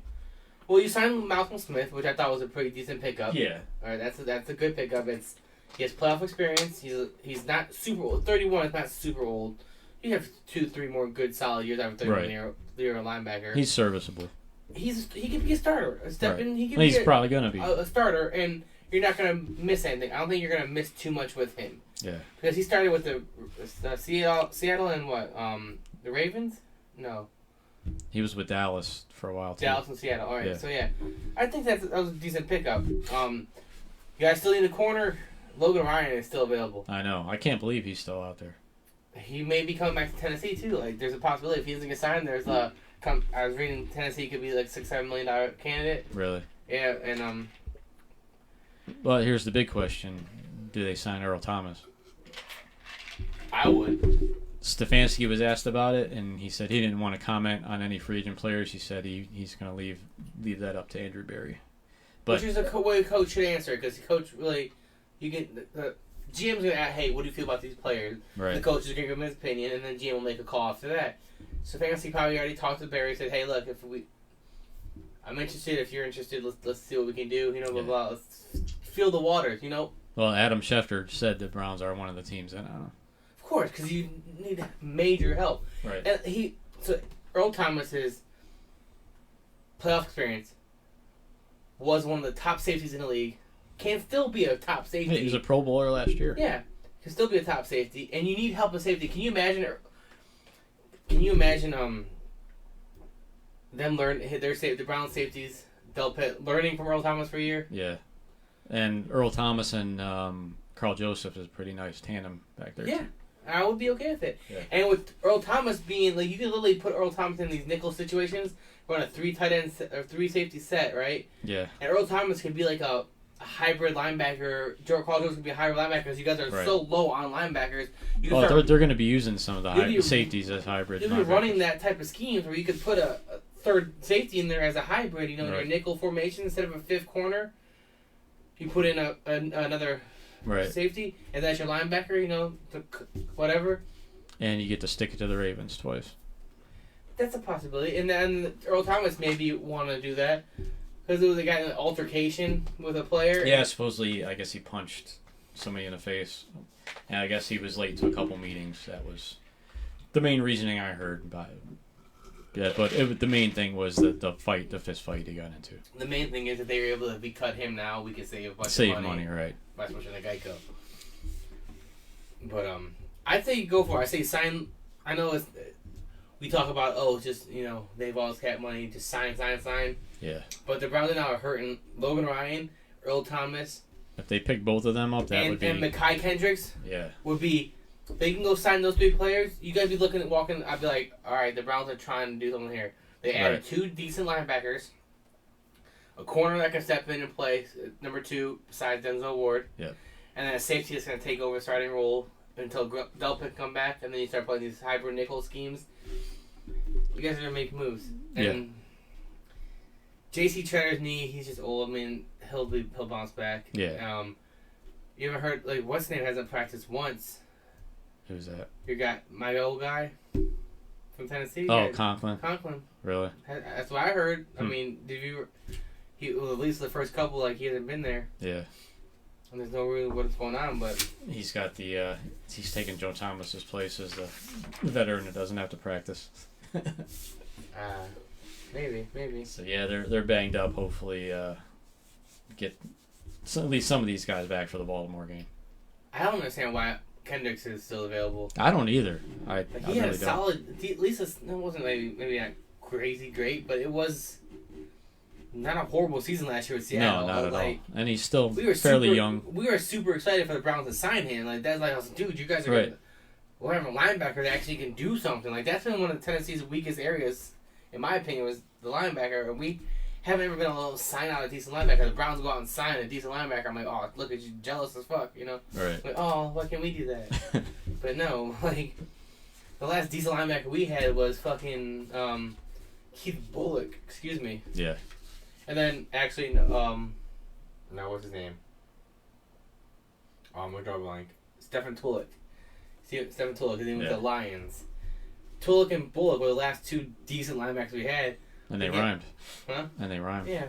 Speaker 2: Well, you signed Malcolm Smith, which I thought was a pretty decent pickup.
Speaker 1: Yeah.
Speaker 2: All right, that's a good pickup. He has playoff experience. He's not super old. 31 is not super old. You have 2-3 more good solid years out of 31 year linebacker.
Speaker 1: He's serviceable.
Speaker 2: He could be a starter.
Speaker 1: He's probably gonna be
Speaker 2: a starter, and you're not gonna miss anything. I don't think you're gonna miss too much with him.
Speaker 1: Yeah.
Speaker 2: Because he started with the Seattle and what? The Ravens? No.
Speaker 1: He was with Dallas for a while too.
Speaker 2: Dallas and Seattle. All right. Yeah. So yeah, I think that was a decent pickup. You guys still need a corner. Logan Ryan is still available.
Speaker 1: I know. I can't believe he's still out there.
Speaker 2: He may be coming back to Tennessee too. Like, there's a possibility if he doesn't get signed. I was reading Tennessee could be like $6-7 million candidate.
Speaker 1: Really?
Speaker 2: Yeah, and
Speaker 1: Well, here's the big question: do they sign Earl Thomas?
Speaker 2: I would.
Speaker 1: Stefanski was asked about it, and he said he didn't want to comment on any free agent players. He said he's going to leave that up to Andrew Berry. But
Speaker 2: which is a way a coach should answer, because the coach really, you get the GM's going to ask, hey, what do you feel about these players?
Speaker 1: Right.
Speaker 2: The coach is going to give him his opinion, and then GM will make a call after that. Stefanski probably already talked to Berry, said, hey, look, I'm interested. If you're interested, let's see what we can do. Blah blah. Let's feel the waters.
Speaker 1: Well, Adam Schefter said the Browns are one of the teams that I don't know.
Speaker 2: Of course, because you need major help.
Speaker 1: Right.
Speaker 2: And Earl Thomas's playoff experience was one of the top safeties in the league. Can still be a top safety.
Speaker 1: He was a Pro Bowler last year.
Speaker 2: Yeah, can still be a top safety, and you need help with safety. Can you imagine? them the Brown safeties, Del Pitt learning from Earl Thomas for a year.
Speaker 1: Yeah, and Earl Thomas and Carl Joseph is a pretty nice tandem back there.
Speaker 2: Yeah.
Speaker 1: Too.
Speaker 2: I would be okay with it.
Speaker 1: Yeah.
Speaker 2: And with Earl Thomas being like, you can literally put Earl Thomas in these nickel situations, run a 3 tight end or 3 safety set, right?
Speaker 1: Yeah.
Speaker 2: And Earl Thomas could be like a hybrid linebacker. Carl Jones could be a hybrid linebacker because you guys are so low on linebackers.
Speaker 1: They're going to be using some of the safeties as hybrid.
Speaker 2: You'll be running that type of schemes where you could put a third safety in there as a hybrid. You know, in your nickel formation instead of a 5th corner, you put in another.
Speaker 1: Right.
Speaker 2: Safety, and that's your linebacker, you know, whatever.
Speaker 1: And you get to stick it to the Ravens twice.
Speaker 2: That's a possibility. And then Earl Thomas maybe want to do that because there was a guy in an altercation with a player.
Speaker 1: Yeah, supposedly, I guess he punched somebody in the face. And I guess he was late to a couple meetings. That was the main reasoning I heard about it. Yeah, but the main thing was the fist fight he got into.
Speaker 2: The main thing is that they were able to, if we cut him now, we could save a bunch of money.
Speaker 1: Right.
Speaker 2: By switching to Geico. But I'd say go for it. I say sign. I know we talk about just they've all cap money, just sign.
Speaker 1: Yeah.
Speaker 2: But the Browns now are hurting Logan Ryan, Earl Thomas.
Speaker 1: If they pick both of them up, would be.
Speaker 2: And Mekhi Kendricks.
Speaker 1: Yeah.
Speaker 2: Would be. They can go sign those 3 players. You guys be walking. I'd be like, all right, the Browns are trying to do something here. They added 2 decent linebackers, a corner that can step in and play, number 2 besides Denzel Ward.
Speaker 1: Yeah.
Speaker 2: And then a safety that's going to take over the starting role until Del Pitt come back, and then you start playing these hybrid nickel schemes. You guys are going to make moves. And J.C. Tretter's knee, he's just old. I mean, he'll bounce back.
Speaker 1: Yeah.
Speaker 2: You ever heard, what's his name hasn't practiced once?
Speaker 1: Who's that?
Speaker 2: My old guy from Tennessee.
Speaker 1: Oh, Conklin. Really?
Speaker 2: That's what I heard. I mean, at least the first couple, he hasn't been there.
Speaker 1: Yeah.
Speaker 2: And there's no really what's going on, but
Speaker 1: he's got he's taking Joe Thomas's place as the veteran that doesn't have to practice.
Speaker 2: Maybe.
Speaker 1: So yeah, they're banged up. Hopefully, get at least some of these guys back for the Baltimore game.
Speaker 2: I don't understand why Kendricks is still available.
Speaker 1: I don't either.
Speaker 2: He had a solid. At least it wasn't maybe not crazy great, but it was not a horrible season last year with Seattle.
Speaker 1: No, not at all. And he's still fairly young.
Speaker 2: We were super excited for the Browns to sign him. I was like, dude, you guys are right. We'll have a linebacker that actually can do something. That's been one of Tennessee's weakest areas, in my opinion, was the linebacker. And we haven't ever been able to sign out a decent linebacker. The Browns go out and sign a decent linebacker. I'm like, oh, look at you, jealous as fuck,
Speaker 1: Right.
Speaker 2: Like, oh, why can't we do that? But no, the last decent linebacker we had was fucking Keith Bullock. Excuse me.
Speaker 1: Yeah.
Speaker 2: And then actually, no, what's his name? I'm gonna draw a blank. Stephen Tulloch. Stephen Tulloch. His name was the Lions. Tulloch and Bullock were the last 2 decent linebackers we had.
Speaker 1: And they rhymed.
Speaker 2: Huh?
Speaker 1: And they rhymed.
Speaker 2: Yeah.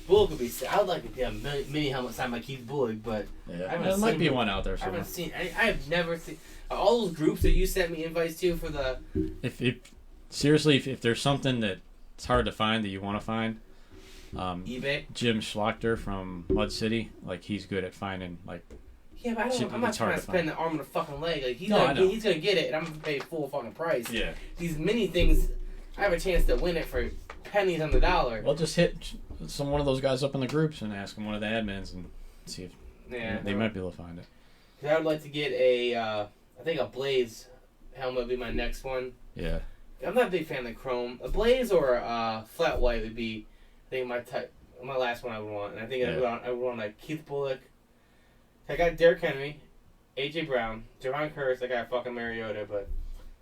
Speaker 2: Bullock would be. I would like to get a mini helmet signed by Keith Bullock, but
Speaker 1: there might be one out there somewhere.
Speaker 2: I have never seen all those groups that you sent me invites to for the.
Speaker 1: If there's something that's hard to find that you want to find,
Speaker 2: eBay.
Speaker 1: Jim Schlachter from Mud City, he's good at finding
Speaker 2: Yeah, but I'm not trying to spend an arm and a fucking leg. He's gonna get it, and I'm gonna pay full fucking price.
Speaker 1: Yeah.
Speaker 2: These mini things, I have a chance to win it for pennies on the dollar.
Speaker 1: Well, just hit one of those guys up in the groups and ask them one of the admins and see if they might be able to find it.
Speaker 2: I would like to get I think a Blaze helmet would be my next one.
Speaker 1: Yeah.
Speaker 2: I'm not a big fan of the chrome. A Blaze or a flat white would be, I think, my type. My last one I would want, and I think I would want Keith Bullock. I got Derrick Henry, AJ Brown, Javon Curse. I got fucking Mariota, but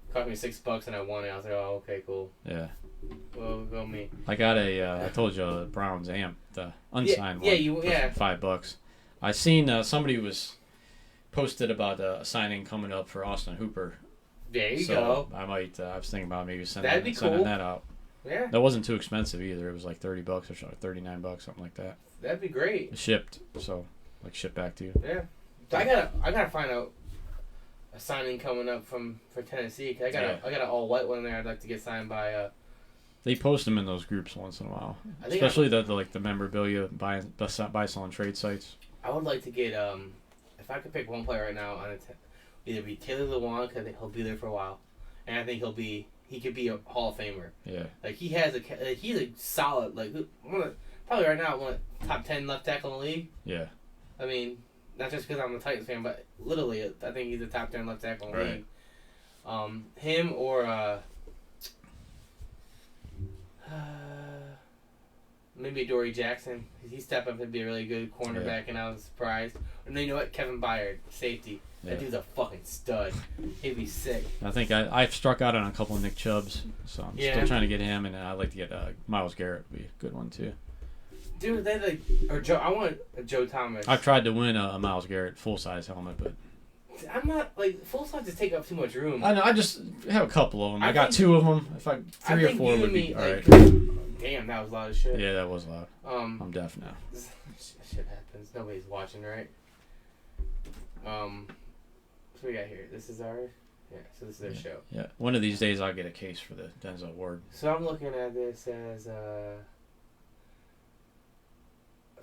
Speaker 2: it cost me $6 and I won it. I was like, oh, okay, cool.
Speaker 1: Yeah.
Speaker 2: Well, go me.
Speaker 1: I got I told you the Browns amp, the unsigned one. $5. I seen somebody was posted about a signing coming up for Austin Hooper.
Speaker 2: There you go.
Speaker 1: I might. I was thinking about maybe sending that out.
Speaker 2: Yeah.
Speaker 1: That wasn't too expensive either. It was like $30 or something, $39, something like that.
Speaker 2: That'd be great.
Speaker 1: Shipped, so shipped back to you.
Speaker 2: Yeah. So I gotta find out a signing coming up for Tennessee. Cause I got an all white one there. I'd like to get signed by.
Speaker 1: They post them in those groups once in a while, especially the memorabilia buy, sell, and trade sites.
Speaker 2: I would like to get if I could pick one player right now on either be Taylor Lewan because he'll be there for a while, and I think he could be a Hall of Famer.
Speaker 1: Yeah.
Speaker 2: Like he's a solid probably right now one of the top 10 left tackle in the league.
Speaker 1: Yeah.
Speaker 2: I mean, not just because I'm a Titans fan, but literally, I think he's a top 10 left tackle in the league. Him or maybe Dory Jackson. He stepped up to be a really good cornerback, and I was surprised. And then you know what? Kevin Byard, safety. That dude's a fucking stud. He'd be sick.
Speaker 1: I think I've struck out on a couple of Nick Chubbs, so I'm still trying to get him, and I'd like to get Myles Garrett. Would be a good one too.
Speaker 2: Dude, I want a Joe Thomas.
Speaker 1: I've tried to win a Myles Garrett full size helmet, but
Speaker 2: I'm not full size just take up too much room.
Speaker 1: I know. I just have a couple of them. I got 2 of them. If three or four would be all right.
Speaker 2: Damn, that was loud as shit.
Speaker 1: Yeah, that was loud. I'm deaf now.
Speaker 2: Shit happens. Nobody's watching, right? So we got here. This is our so this is their show.
Speaker 1: Yeah. One of these days I'll get a case for the Denzel Ward.
Speaker 2: So I'm looking at this as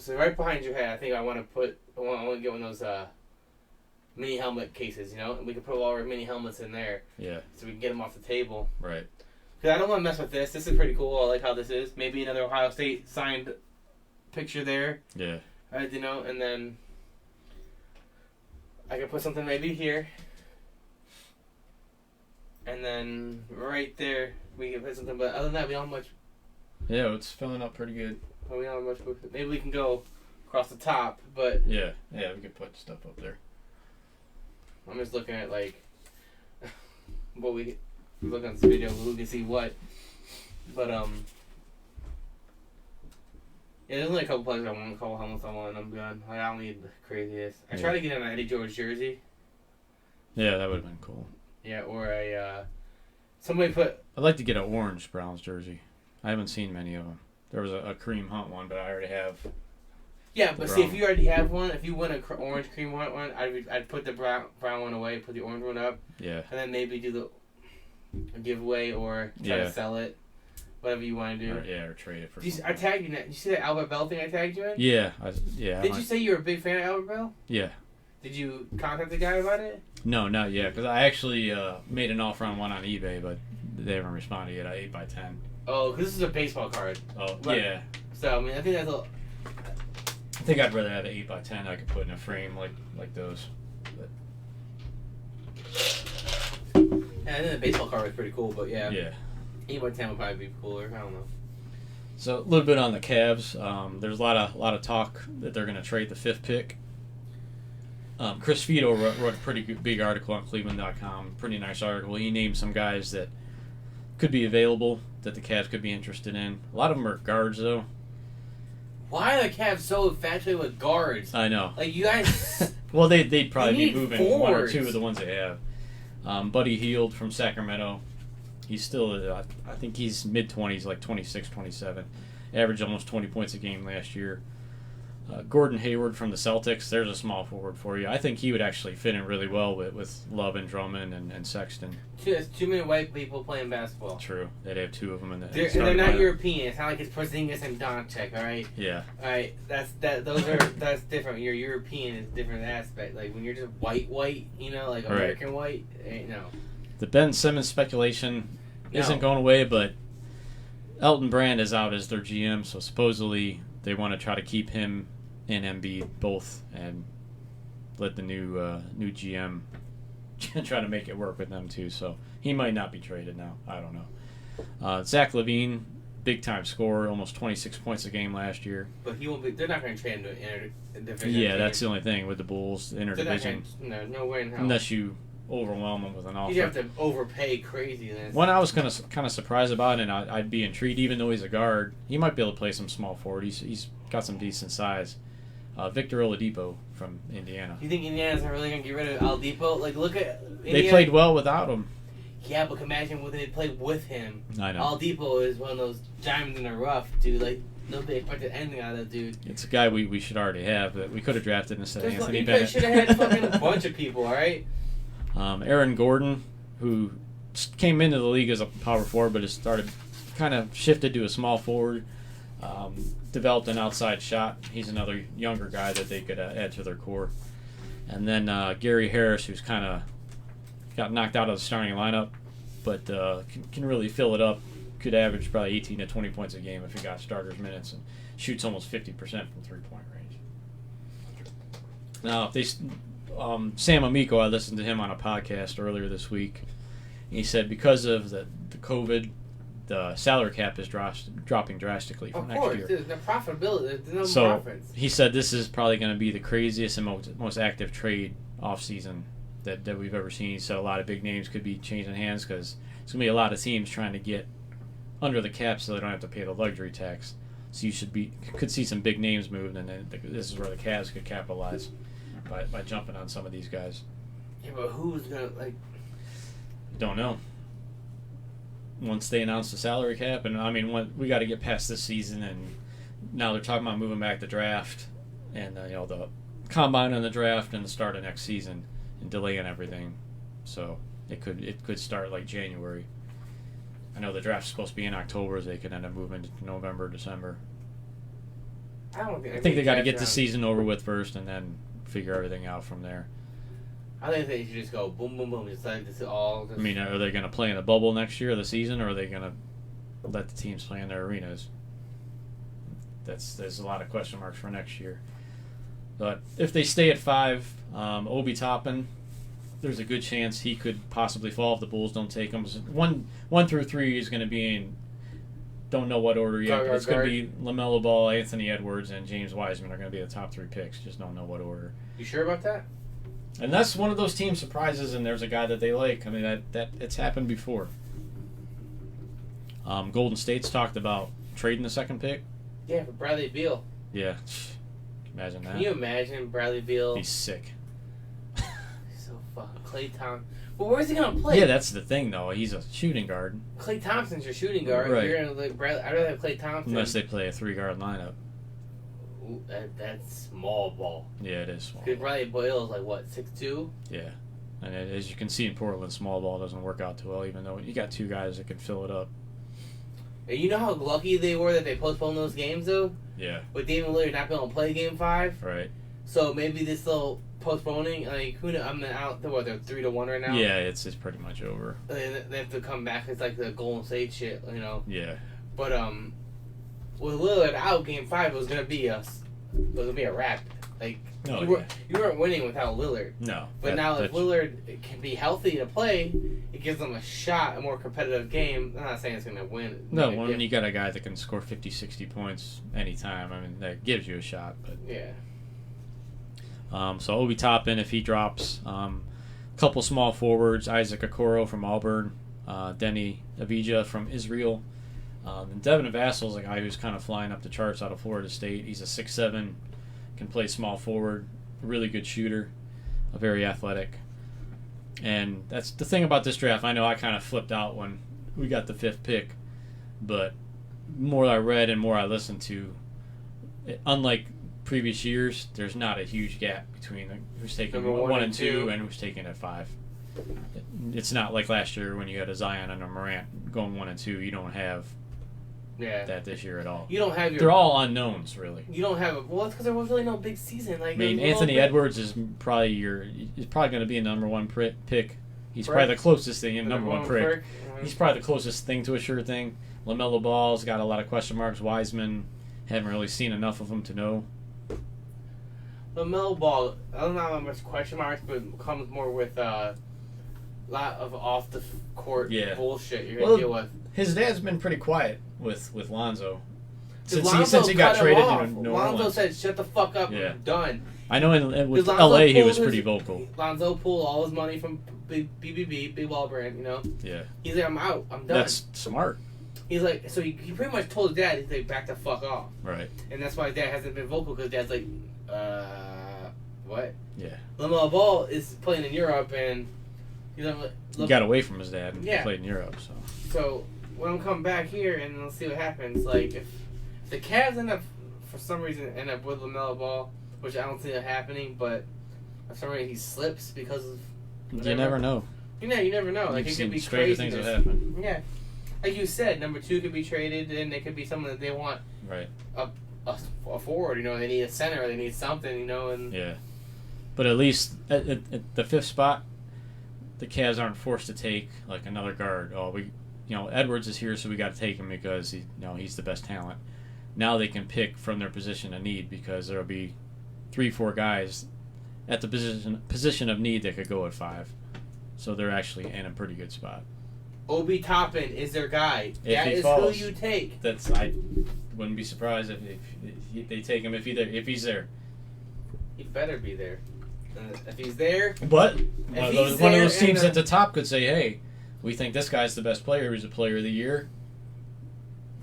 Speaker 2: so right behind your head. I think I want to get one of those mini helmet cases, and we can put all our mini helmets in there.
Speaker 1: Yeah. So we
Speaker 2: can get them off the table.
Speaker 1: Right.
Speaker 2: Because I don't want to mess with this. This is pretty cool. I like how this is. Maybe another Ohio State signed picture there.
Speaker 1: Yeah.
Speaker 2: And then I can put something maybe here. And then right there we can put something. But other than that, we don't have much.
Speaker 1: Yeah, it's filling up pretty good.
Speaker 2: We don't have much. Maybe we can go across the top, but
Speaker 1: yeah, we can put stuff up there.
Speaker 2: I'm just looking at what we look on this video, who can see what. But there's only a couple players I want, a couple helmets I want, and I'm good. I don't need the craziest. I tried to get an Eddie George jersey.
Speaker 1: Yeah, that would have been cool.
Speaker 2: Yeah, or somebody put.
Speaker 1: I'd like to get an orange Browns jersey. I haven't seen many of them. There was a Kareem Hunt one, but I already have.
Speaker 2: Yeah, but see, if you already have one, if you win an orange Kareem Hunt one, I'd put the brown one away, put the orange one up.
Speaker 1: Yeah.
Speaker 2: And then maybe do the giveaway or try to sell it, whatever you want to do.
Speaker 1: Or trade it for.
Speaker 2: I tagged you. Did you see that Albert Bell thing I tagged you in?
Speaker 1: Yeah,
Speaker 2: Did you say you were a big fan of Albert Bell?
Speaker 1: Yeah.
Speaker 2: Did you contact the guy about it?
Speaker 1: No, not yet, because I actually made an offer on one on eBay, but they haven't responded yet. 8x10.
Speaker 2: Oh, because this is a baseball card.
Speaker 1: Oh, yeah.
Speaker 2: So, I mean, I think that's
Speaker 1: I think I'd rather have an 8x10 I could put in a frame like those. But...
Speaker 2: Yeah, I think the baseball card was pretty cool, but yeah.
Speaker 1: Yeah.
Speaker 2: 8x10 would probably be cooler. I don't know.
Speaker 1: So, a little bit on the Cavs. There's a lot of talk that they're going to trade the 5th pick. Chris Fito wrote a pretty big article on Cleveland.com. Pretty nice article. He named some guys that could be available that the Cavs could be interested in. A lot of them are guards, though.
Speaker 2: Why are the Cavs so infatuated with guards?
Speaker 1: I know.
Speaker 2: Like, you guys...
Speaker 1: Well, they'd probably be moving
Speaker 2: forwards.
Speaker 1: 1 or 2 of the ones they have. Buddy Hield from Sacramento. He's still, I think he's mid-20s, like 26, 27. Averaged almost 20 points a game last year. Gordon Hayward from the Celtics, there's a small forward for you. I think he would actually fit in really well with Love and Drummond and Sexton.
Speaker 2: There's too many white people playing basketball.
Speaker 1: True. They'd have 2 of them in the
Speaker 2: they're not European. It's not like it's Porzingis and Doncic, all right?
Speaker 1: Yeah.
Speaker 2: All right, that's different. You're European is a different aspect. Like, when you're just white, like American white, no.
Speaker 1: The Ben Simmons speculation isn't going away, but Elton Brand is out as their GM, so supposedly they want to try to keep him and Embiid both and let the new GM try to make it work with them too. So he might not be traded now. I don't know. Zach LaVine, big time scorer, almost 26 points a game last year.
Speaker 2: But he won't be. They're not going to trade him to interdivision.
Speaker 1: Yeah, that's the only thing with the Bulls, interdivision.
Speaker 2: No way in hell.
Speaker 1: Unless you overwhelm them with an offer.
Speaker 2: You have to overpay craziness.
Speaker 1: One I was kind of surprised about, and I'd be intrigued, even though he's a guard, he might be able to play some small forward. He's got some decent size. Victor Oladipo from Indiana.
Speaker 2: You think Indiana's not really going to get rid of Oladipo? Like, look at Indiana.
Speaker 1: They played well without him.
Speaker 2: Yeah, but imagine what they played with him.
Speaker 1: I know.
Speaker 2: Oladipo is one of those diamonds in the rough, dude. Like, nobody expected anything out of that dude.
Speaker 1: It's a guy we should already have that we could have drafted instead of Anthony Bennett.
Speaker 2: You should have had fucking a bunch of people, all right?
Speaker 1: Aaron Gordon, who came into the league as a power forward, but has started kind of shifted to a small forward. Developed an outside shot. He's another younger guy that they could add to their core. And then Gary Harris, who's kind of got knocked out of the starting lineup, but can really fill it up. Could average probably 18 to 20 points a game if he got starters minutes and shoots almost 50% from 3-point range. Now, if they Sam Amico, I listened to him on a podcast earlier this week. He said because of the COVID, the salary cap is dropping drastically for next year.
Speaker 2: There's no profitability. There's
Speaker 1: no
Speaker 2: profits.
Speaker 1: He said this is probably going to be the craziest and most active trade offseason that we've ever seen. He said a lot of big names could be changing hands because there's going to be a lot of teams trying to get under the cap so they don't have to pay the luxury tax. So you could see some big names moved, and then this is where the Cavs could capitalize by jumping on some of these guys.
Speaker 2: Yeah, but who's gonna
Speaker 1: Don't know. Once they announce the salary cap, and I mean, we got to get past this season, and now they're talking about moving back the draft, and the combine and the draft, and the start of next season, and delaying everything. So it could start like January. I know the draft's supposed to be in October, so they could end up moving to November, December.
Speaker 2: I
Speaker 1: think they got to get the season over with first, and then figure everything out from there.
Speaker 2: I think they should just go boom, boom, boom. Just like this all.
Speaker 1: I mean, are they going to play in the bubble next year of the season, or are they going to let the teams play in their arenas? There's a lot of question marks for next year. But if they stay at 5, Obi Toppin, there's a good chance he could possibly fall if the Bulls don't take him. 1 through 3 is going to be in don't know what order yet. It's going to be LaMelo Ball, Anthony Edwards, and James Wiseman are going to be the top 3 picks. Just don't know what order.
Speaker 2: You sure about that?
Speaker 1: And that's one of those team surprises, and there's a guy that they like. I mean, that it's happened before. Golden State's talked about trading the 2nd pick.
Speaker 2: Yeah, for Bradley Beal.
Speaker 1: Yeah. Imagine that.
Speaker 2: Can you imagine Bradley Beal?
Speaker 1: He's sick.
Speaker 2: He's so fucking Klay Thompson. Well, where's he going to play?
Speaker 1: Yeah, that's the thing, though. He's a shooting guard.
Speaker 2: Klay Thompson's your shooting guard.
Speaker 1: Right.
Speaker 2: You're gonna I'd rather have Klay Thompson.
Speaker 1: Unless they play a 3-guard lineup.
Speaker 2: Ooh, that's small ball.
Speaker 1: Yeah, it is small.
Speaker 2: Because Bradley Beal is like, what, 6'2"?
Speaker 1: Yeah. And as you can see in Portland, small ball doesn't work out too well, even though you got 2 guys that can fill it up.
Speaker 2: And you know how lucky they were that they postponed those games, though?
Speaker 1: Yeah.
Speaker 2: With Damian Lillard not being able to play Game 5?
Speaker 1: Right.
Speaker 2: So maybe this little postponing, who knows? I'm out. They're 3-1 right now.
Speaker 1: Yeah, it's pretty much over.
Speaker 2: They have to come back. It's like the Golden State shit,
Speaker 1: Yeah.
Speaker 2: But with Lillard out Game 5, it was gonna be a wrap. You weren't winning without Lillard.
Speaker 1: No.
Speaker 2: But now if Lillard can be healthy to play, it gives them a shot, a more competitive game. I'm not saying it's gonna win.
Speaker 1: No, when you got a guy that can score 50, 60 points anytime, I mean that gives you a shot. But
Speaker 2: yeah.
Speaker 1: So Obi Toppin, if he drops, couple small forwards, Isaac Okoro from Auburn, Denny Avdija from Israel, and Devin Vassal's a guy who's kind of flying up the charts out of Florida State. He's a 6'7", can play small forward, a really good shooter, very athletic. And that's the thing about this draft. I know I kind of flipped out when we got the 5th pick, but more I read and more I listened to, unlike previous years, there's not a huge gap between who's taking 1 and 2 and who's taking at 5. It's not like last year when you had a Zion and a Morant going 1 and 2. You don't have that this year at all.
Speaker 2: You don't have
Speaker 1: They're all unknowns, really.
Speaker 2: You don't have it's because there was really no big season. I
Speaker 1: mean, Anthony Edwards is probably going to be a number 1 pick. He's probably the closest thing in number 1 pick. He's probably the closest thing to a sure thing. LaMelo Ball's got a lot of question marks. Wiseman, haven't really seen enough of him to know.
Speaker 2: LaMelo Ball, I don't know how much question marks, but comes more with a lot of off the court bullshit you're gonna deal with.
Speaker 1: His dad's been pretty quiet with Lonzo since he got traded to New Orleans.
Speaker 2: Lonzo said, "Shut the fuck up, I'm done."
Speaker 1: I know with LA he was pretty vocal.
Speaker 2: Lonzo pulled all his money from BBB, Big Ball Brand,
Speaker 1: Yeah.
Speaker 2: He's like, "I'm out, I'm done."
Speaker 1: That's smart.
Speaker 2: He's like, so he pretty much told his dad, he's like, back the fuck off.
Speaker 1: Right.
Speaker 2: And that's why his dad hasn't been vocal, because dad's like, what?
Speaker 1: Yeah.
Speaker 2: LaMelo Ball is playing in Europe, and he
Speaker 1: got away from his dad and played in Europe.
Speaker 2: So when I'm coming back here, and let's see what happens. Like if the Cavs for some reason end up with LaMelo Ball, which I don't see it happening, but for some reason he slips because of whatever.
Speaker 1: You never know.
Speaker 2: You never know. Like it could be
Speaker 1: crazy things that happen.
Speaker 2: Yeah. Like you said, number 2 could be traded, and it could be someone that they want.
Speaker 1: Right.
Speaker 2: A forward, they need a center, they need something, and
Speaker 1: yeah. But at least at the 5th spot, the Cavs aren't forced to take like another guard. Edwards is here, so we got to take him because he's the best talent. Now they can pick from their position of need because there'll be 3-4 guys at the position of need that could go at 5. So they're actually in a pretty good spot.
Speaker 2: Obi Toppin is their guy.
Speaker 1: If
Speaker 2: that is
Speaker 1: falls,
Speaker 2: who you take.
Speaker 1: I wouldn't be surprised if they take him if he's there.
Speaker 2: He better be there. If he's there.
Speaker 1: But one of those teams at the top could say, hey, we think this guy's the best player. He's a player of the year.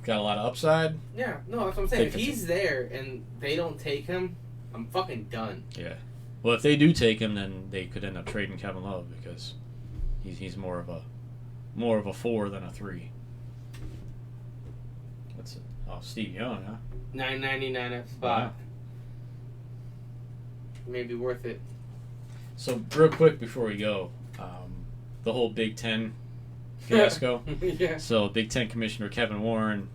Speaker 1: Got a lot of upside.
Speaker 2: Yeah, no, that's what I'm saying. If he's there and they don't take him, I'm fucking done.
Speaker 1: Yeah. Well, if they do take him, then they could end up trading Kevin Love because he's more of a 4 than a 3. What's it? Oh, Steve Young, huh?
Speaker 2: $9.99 a spot.
Speaker 1: Wow.
Speaker 2: Maybe worth it.
Speaker 1: So real quick before we go, the whole Big Ten fiasco.
Speaker 2: Yeah.
Speaker 1: So Big Ten Commissioner Kevin Warren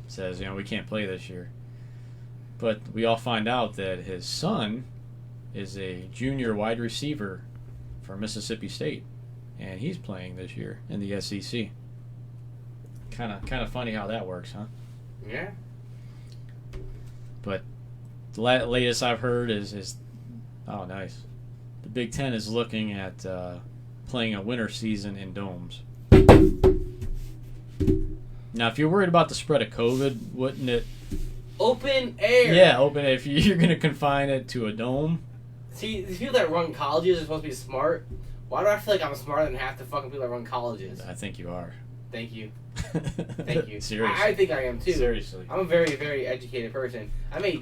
Speaker 1: says, we can't play this year. But we all find out that his son is a junior wide receiver for Mississippi State, and he's playing this year in the SEC. Kind of funny how that works, huh?
Speaker 2: Yeah.
Speaker 1: But the latest I've heard is oh, nice. The Big Ten is looking at playing a winter season in domes. Now, if you're worried about the spread of COVID, wouldn't it...
Speaker 2: Open air!
Speaker 1: Yeah, open air. If you're going to confine it to a dome...
Speaker 2: See, the people that run colleges are supposed to be smart. Why do I feel like I'm smarter than half the fucking people that run colleges?
Speaker 1: I think you are.
Speaker 2: Thank you. Thank you.
Speaker 1: Seriously.
Speaker 2: I think I am, too.
Speaker 1: Seriously.
Speaker 2: I'm a very, very educated person. I may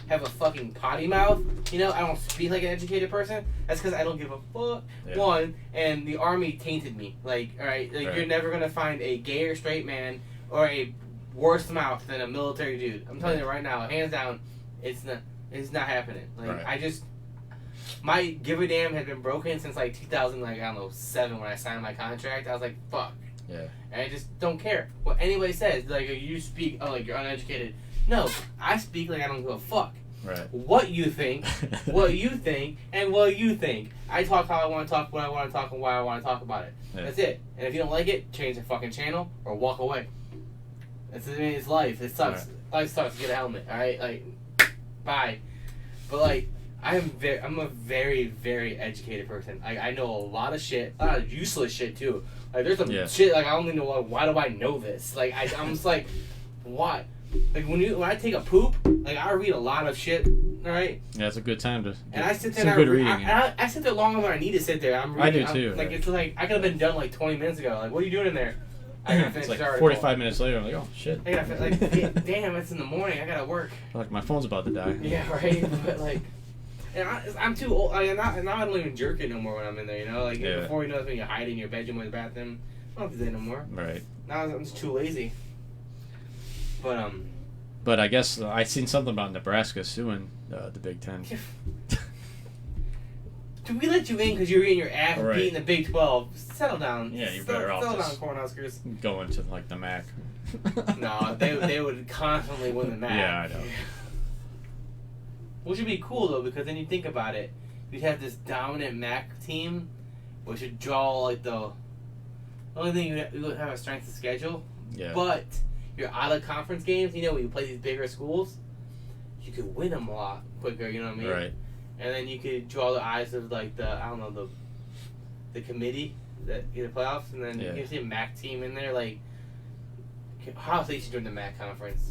Speaker 2: have a fucking potty mouth. I don't speak like an educated person. That's because I don't give a fuck. Yeah. One, and the Army tainted me. Like, alright, right. You're never going to find a gay or straight man or a worse mouth than a military dude. I'm telling you right now, hands down, it's not happening. Like, right. My give a damn had been broken since 2007 when I signed my contract. I was like, fuck.
Speaker 1: Yeah.
Speaker 2: And I just don't care what anybody says. Like, you speak, you're uneducated. No, I speak like I don't give a fuck.
Speaker 1: Right.
Speaker 2: What you think, what you think, and what you think. I talk how I want to talk, when I want to talk, and why I want to talk about it. Yeah. That's it. And if you don't like it, change the fucking channel or walk away. It's life. It sucks. Right. Life sucks. Get a helmet. All right, bye. But I'm a very, very educated person. I know a lot of shit, a lot of useless shit too. There's some shit I don't even know why do I know this. I'm just like, why? When I take a poop, I read a lot of shit. All right.
Speaker 1: Yeah, it's a good time to.
Speaker 2: And I sit there. Some good reading. I sit there longer than I need to sit there. I'm reading.
Speaker 1: I do too.
Speaker 2: It's I could have been done 20 minutes ago. What are you doing in there? I gotta finish
Speaker 1: it's 45 minutes later. I'm like, oh shit.
Speaker 2: I gotta damn, it's in the morning. I gotta work.
Speaker 1: My phone's about to die.
Speaker 2: Yeah, right. But and I'm too old. Now I don't even jerk it no more when I'm in there. Before that's when you hide in your bedroom or the bathroom. I don't have to do that no more.
Speaker 1: Right.
Speaker 2: Now I'm just too lazy.
Speaker 1: But I guess I seen something about Nebraska suing the Big Ten.
Speaker 2: Do we let you in because you're getting your ass beat in the Big 12? Settle down.
Speaker 1: Yeah, you're better off
Speaker 2: settle down, Cornhuskers.
Speaker 1: Going to the MAC.
Speaker 2: No, they would constantly win the MAC.
Speaker 1: Yeah, I know.
Speaker 2: Which would be cool though, because then you think about it, you'd have this dominant MAC team, which would draw the only thing you would have a strength of schedule.
Speaker 1: Yeah.
Speaker 2: But your out of conference games, when you play these bigger schools, you could win them a lot quicker. You know what I mean?
Speaker 1: Right.
Speaker 2: And then you could draw the eyes of the committee that get the playoffs, and then you can see a MAC team in there. Ohio State should join the MAC conference.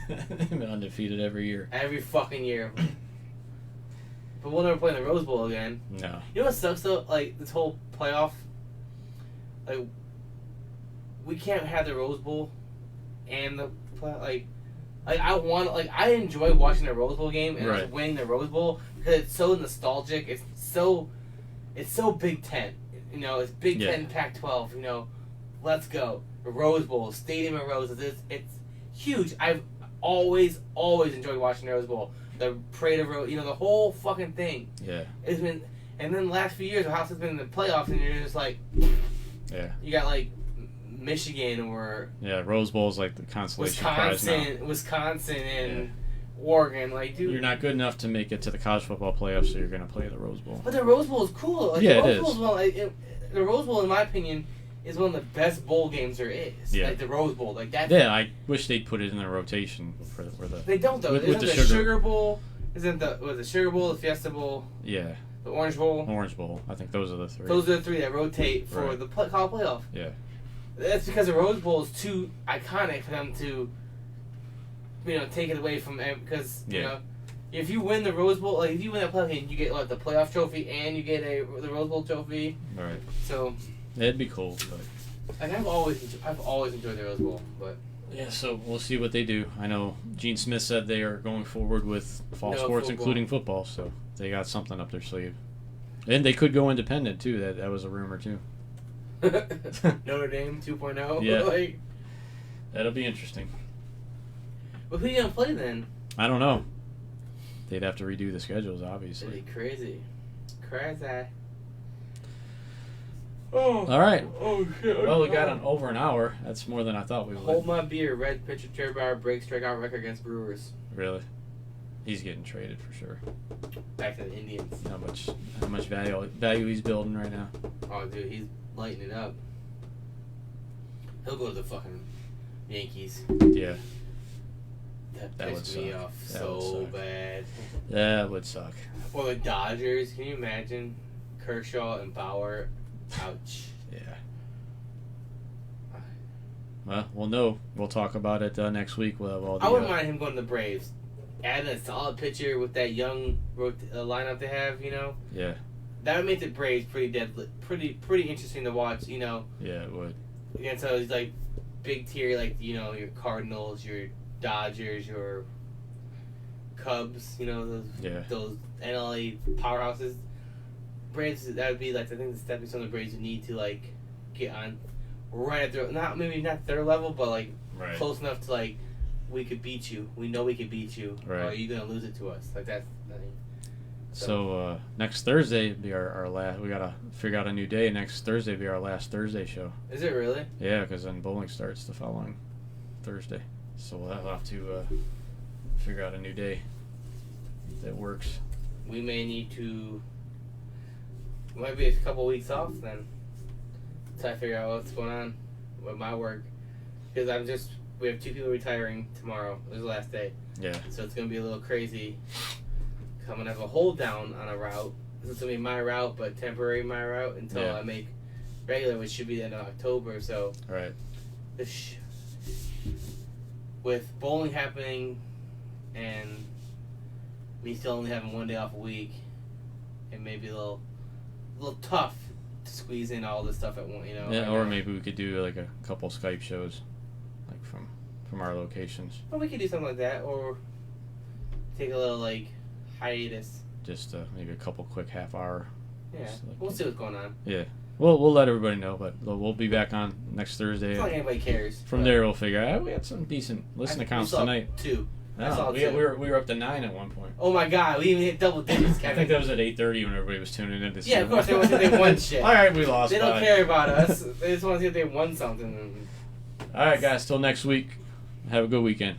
Speaker 1: They've been undefeated every year.
Speaker 2: Every fucking year. But we'll never play in the Rose Bowl again.
Speaker 1: No.
Speaker 2: You know what sucks though? This whole playoff. We can't have the Rose Bowl, and the I enjoy watching the Rose Bowl game and winning the Rose Bowl because it's so nostalgic. It's so Big Ten. It's Big Ten, Pac-12. Let's go. The Rose Bowl, Stadium of Roses. It's huge. I've always enjoyed watching the Rose Bowl. The Parade of Roses. The whole fucking thing.
Speaker 1: Yeah.
Speaker 2: It's been, and then the last few years, the House has been in the playoffs, and you're just
Speaker 1: yeah.
Speaker 2: You got Michigan or
Speaker 1: Rose Bowl is the consolation prize now.
Speaker 2: Wisconsin and Oregon, dude.
Speaker 1: You're not good enough to make it to the college football playoffs, so you're gonna play the Rose Bowl.
Speaker 2: But the Rose Bowl is cool.
Speaker 1: Yeah,
Speaker 2: the
Speaker 1: it
Speaker 2: Rose
Speaker 1: is.
Speaker 2: Bowl, the Rose Bowl, in my opinion, is one of the best bowl games there is.
Speaker 1: Yeah.
Speaker 2: Like the Rose Bowl, like that.
Speaker 1: Yeah, I wish they'd put it in the rotation for the.
Speaker 2: They don't though. Isn't the Sugar Bowl? Isn't the Sugar Bowl, the Fiesta Bowl?
Speaker 1: Yeah.
Speaker 2: The Orange Bowl.
Speaker 1: Orange Bowl. I think those are the three.
Speaker 2: Those are the three that rotate for the college playoff.
Speaker 1: Yeah.
Speaker 2: That's because the Rose Bowl is too iconic for them to, take it away from because if you win the Rose Bowl, like if you win that playoff game, you get the playoff trophy and you get the Rose Bowl trophy.
Speaker 1: Right.
Speaker 2: So.
Speaker 1: It'd be cool, but.
Speaker 2: Like I've always enjoyed the Rose Bowl, but.
Speaker 1: Yeah, so we'll see what they do. I know Gene Smith said they are going forward with fall sports, including football, so they got something up their sleeve. And they could go independent, too. That was a rumor, too.
Speaker 2: Notre Dame 2.0?
Speaker 1: Yeah. That'll be interesting.
Speaker 2: But who are you going to play then?
Speaker 1: I don't know. They'd have to redo the schedules, obviously.
Speaker 2: That'd be crazy. Crazy.
Speaker 1: Oh. All right.
Speaker 2: Oh, shit.
Speaker 1: Well, we got over an hour. That's more than I thought we would.
Speaker 2: Hold my beer. Red pitcher Trey Bauer breaks strikeout record against Brewers.
Speaker 1: Really? He's getting traded for sure.
Speaker 2: Back to the Indians.
Speaker 1: How much value he's building right now?
Speaker 2: Oh, dude, he's lighting it up. He'll go to the fucking Yankees.
Speaker 1: Yeah.
Speaker 2: That pissed me off so bad.
Speaker 1: That would suck.
Speaker 2: Or the Dodgers. Can you imagine Kershaw and Bauer? Ouch.
Speaker 1: Yeah. Well, we'll know. We'll talk about it next week. We'll have all the.
Speaker 2: I wouldn't mind him going to the Braves. Adding a solid pitcher with that young lineup they have,
Speaker 1: Yeah.
Speaker 2: That would make the Braves pretty interesting to watch,
Speaker 1: Yeah, it would.
Speaker 2: Against those like big tier, like your Cardinals, your Dodgers, your Cubs, those NLA powerhouses. Braves, that would be like I think the stepping stone the Braves would need to get on right at their not their level, but close enough to we could beat you. We know we could beat you.
Speaker 1: Right.
Speaker 2: Or are you gonna lose it to us? Like that's.
Speaker 1: So next Thursday be our last. We gotta figure out a new day. Next Thursday be our last Thursday show.
Speaker 2: Is it really?
Speaker 1: Yeah, because then bowling starts the following Thursday. So we'll have to figure out a new day that works.
Speaker 2: We may need to. It might be a couple weeks off then. Until I figure out what's going on with my work, because we have 2 people retiring tomorrow. This is the last day.
Speaker 1: Yeah.
Speaker 2: So it's gonna be a little crazy. I'm gonna have a hold down on a route. This is gonna be my route, but temporary my route until I make regular, which should be the end of October. So.
Speaker 1: Right.
Speaker 2: With bowling happening, and me still only having 1 day off a week, it may be a little tough to squeeze in all this stuff at one.
Speaker 1: Yeah, or maybe we could do a couple Skype shows, from our locations.
Speaker 2: Well, we could do something like that, or take a little hiatus.
Speaker 1: Just maybe a couple quick half hour.
Speaker 2: Yeah, we'll see what's going on.
Speaker 1: Yeah, we'll let everybody know, but we'll be back on next Thursday.
Speaker 2: It's not like anybody cares.
Speaker 1: From there, we'll figure out. We had some decent listening counts tonight.
Speaker 2: 2.
Speaker 1: No, we were up to 9 at one point.
Speaker 2: Oh my God, we even hit double digits, Kevin.
Speaker 1: I think that was at 8:30 when everybody was tuning in to see.
Speaker 2: Yeah, of course they want to see if they won shit.
Speaker 1: All right, we lost.
Speaker 2: They don't care about us. They just want to see if they won something.
Speaker 1: All right, guys. Till next week. Have a good weekend.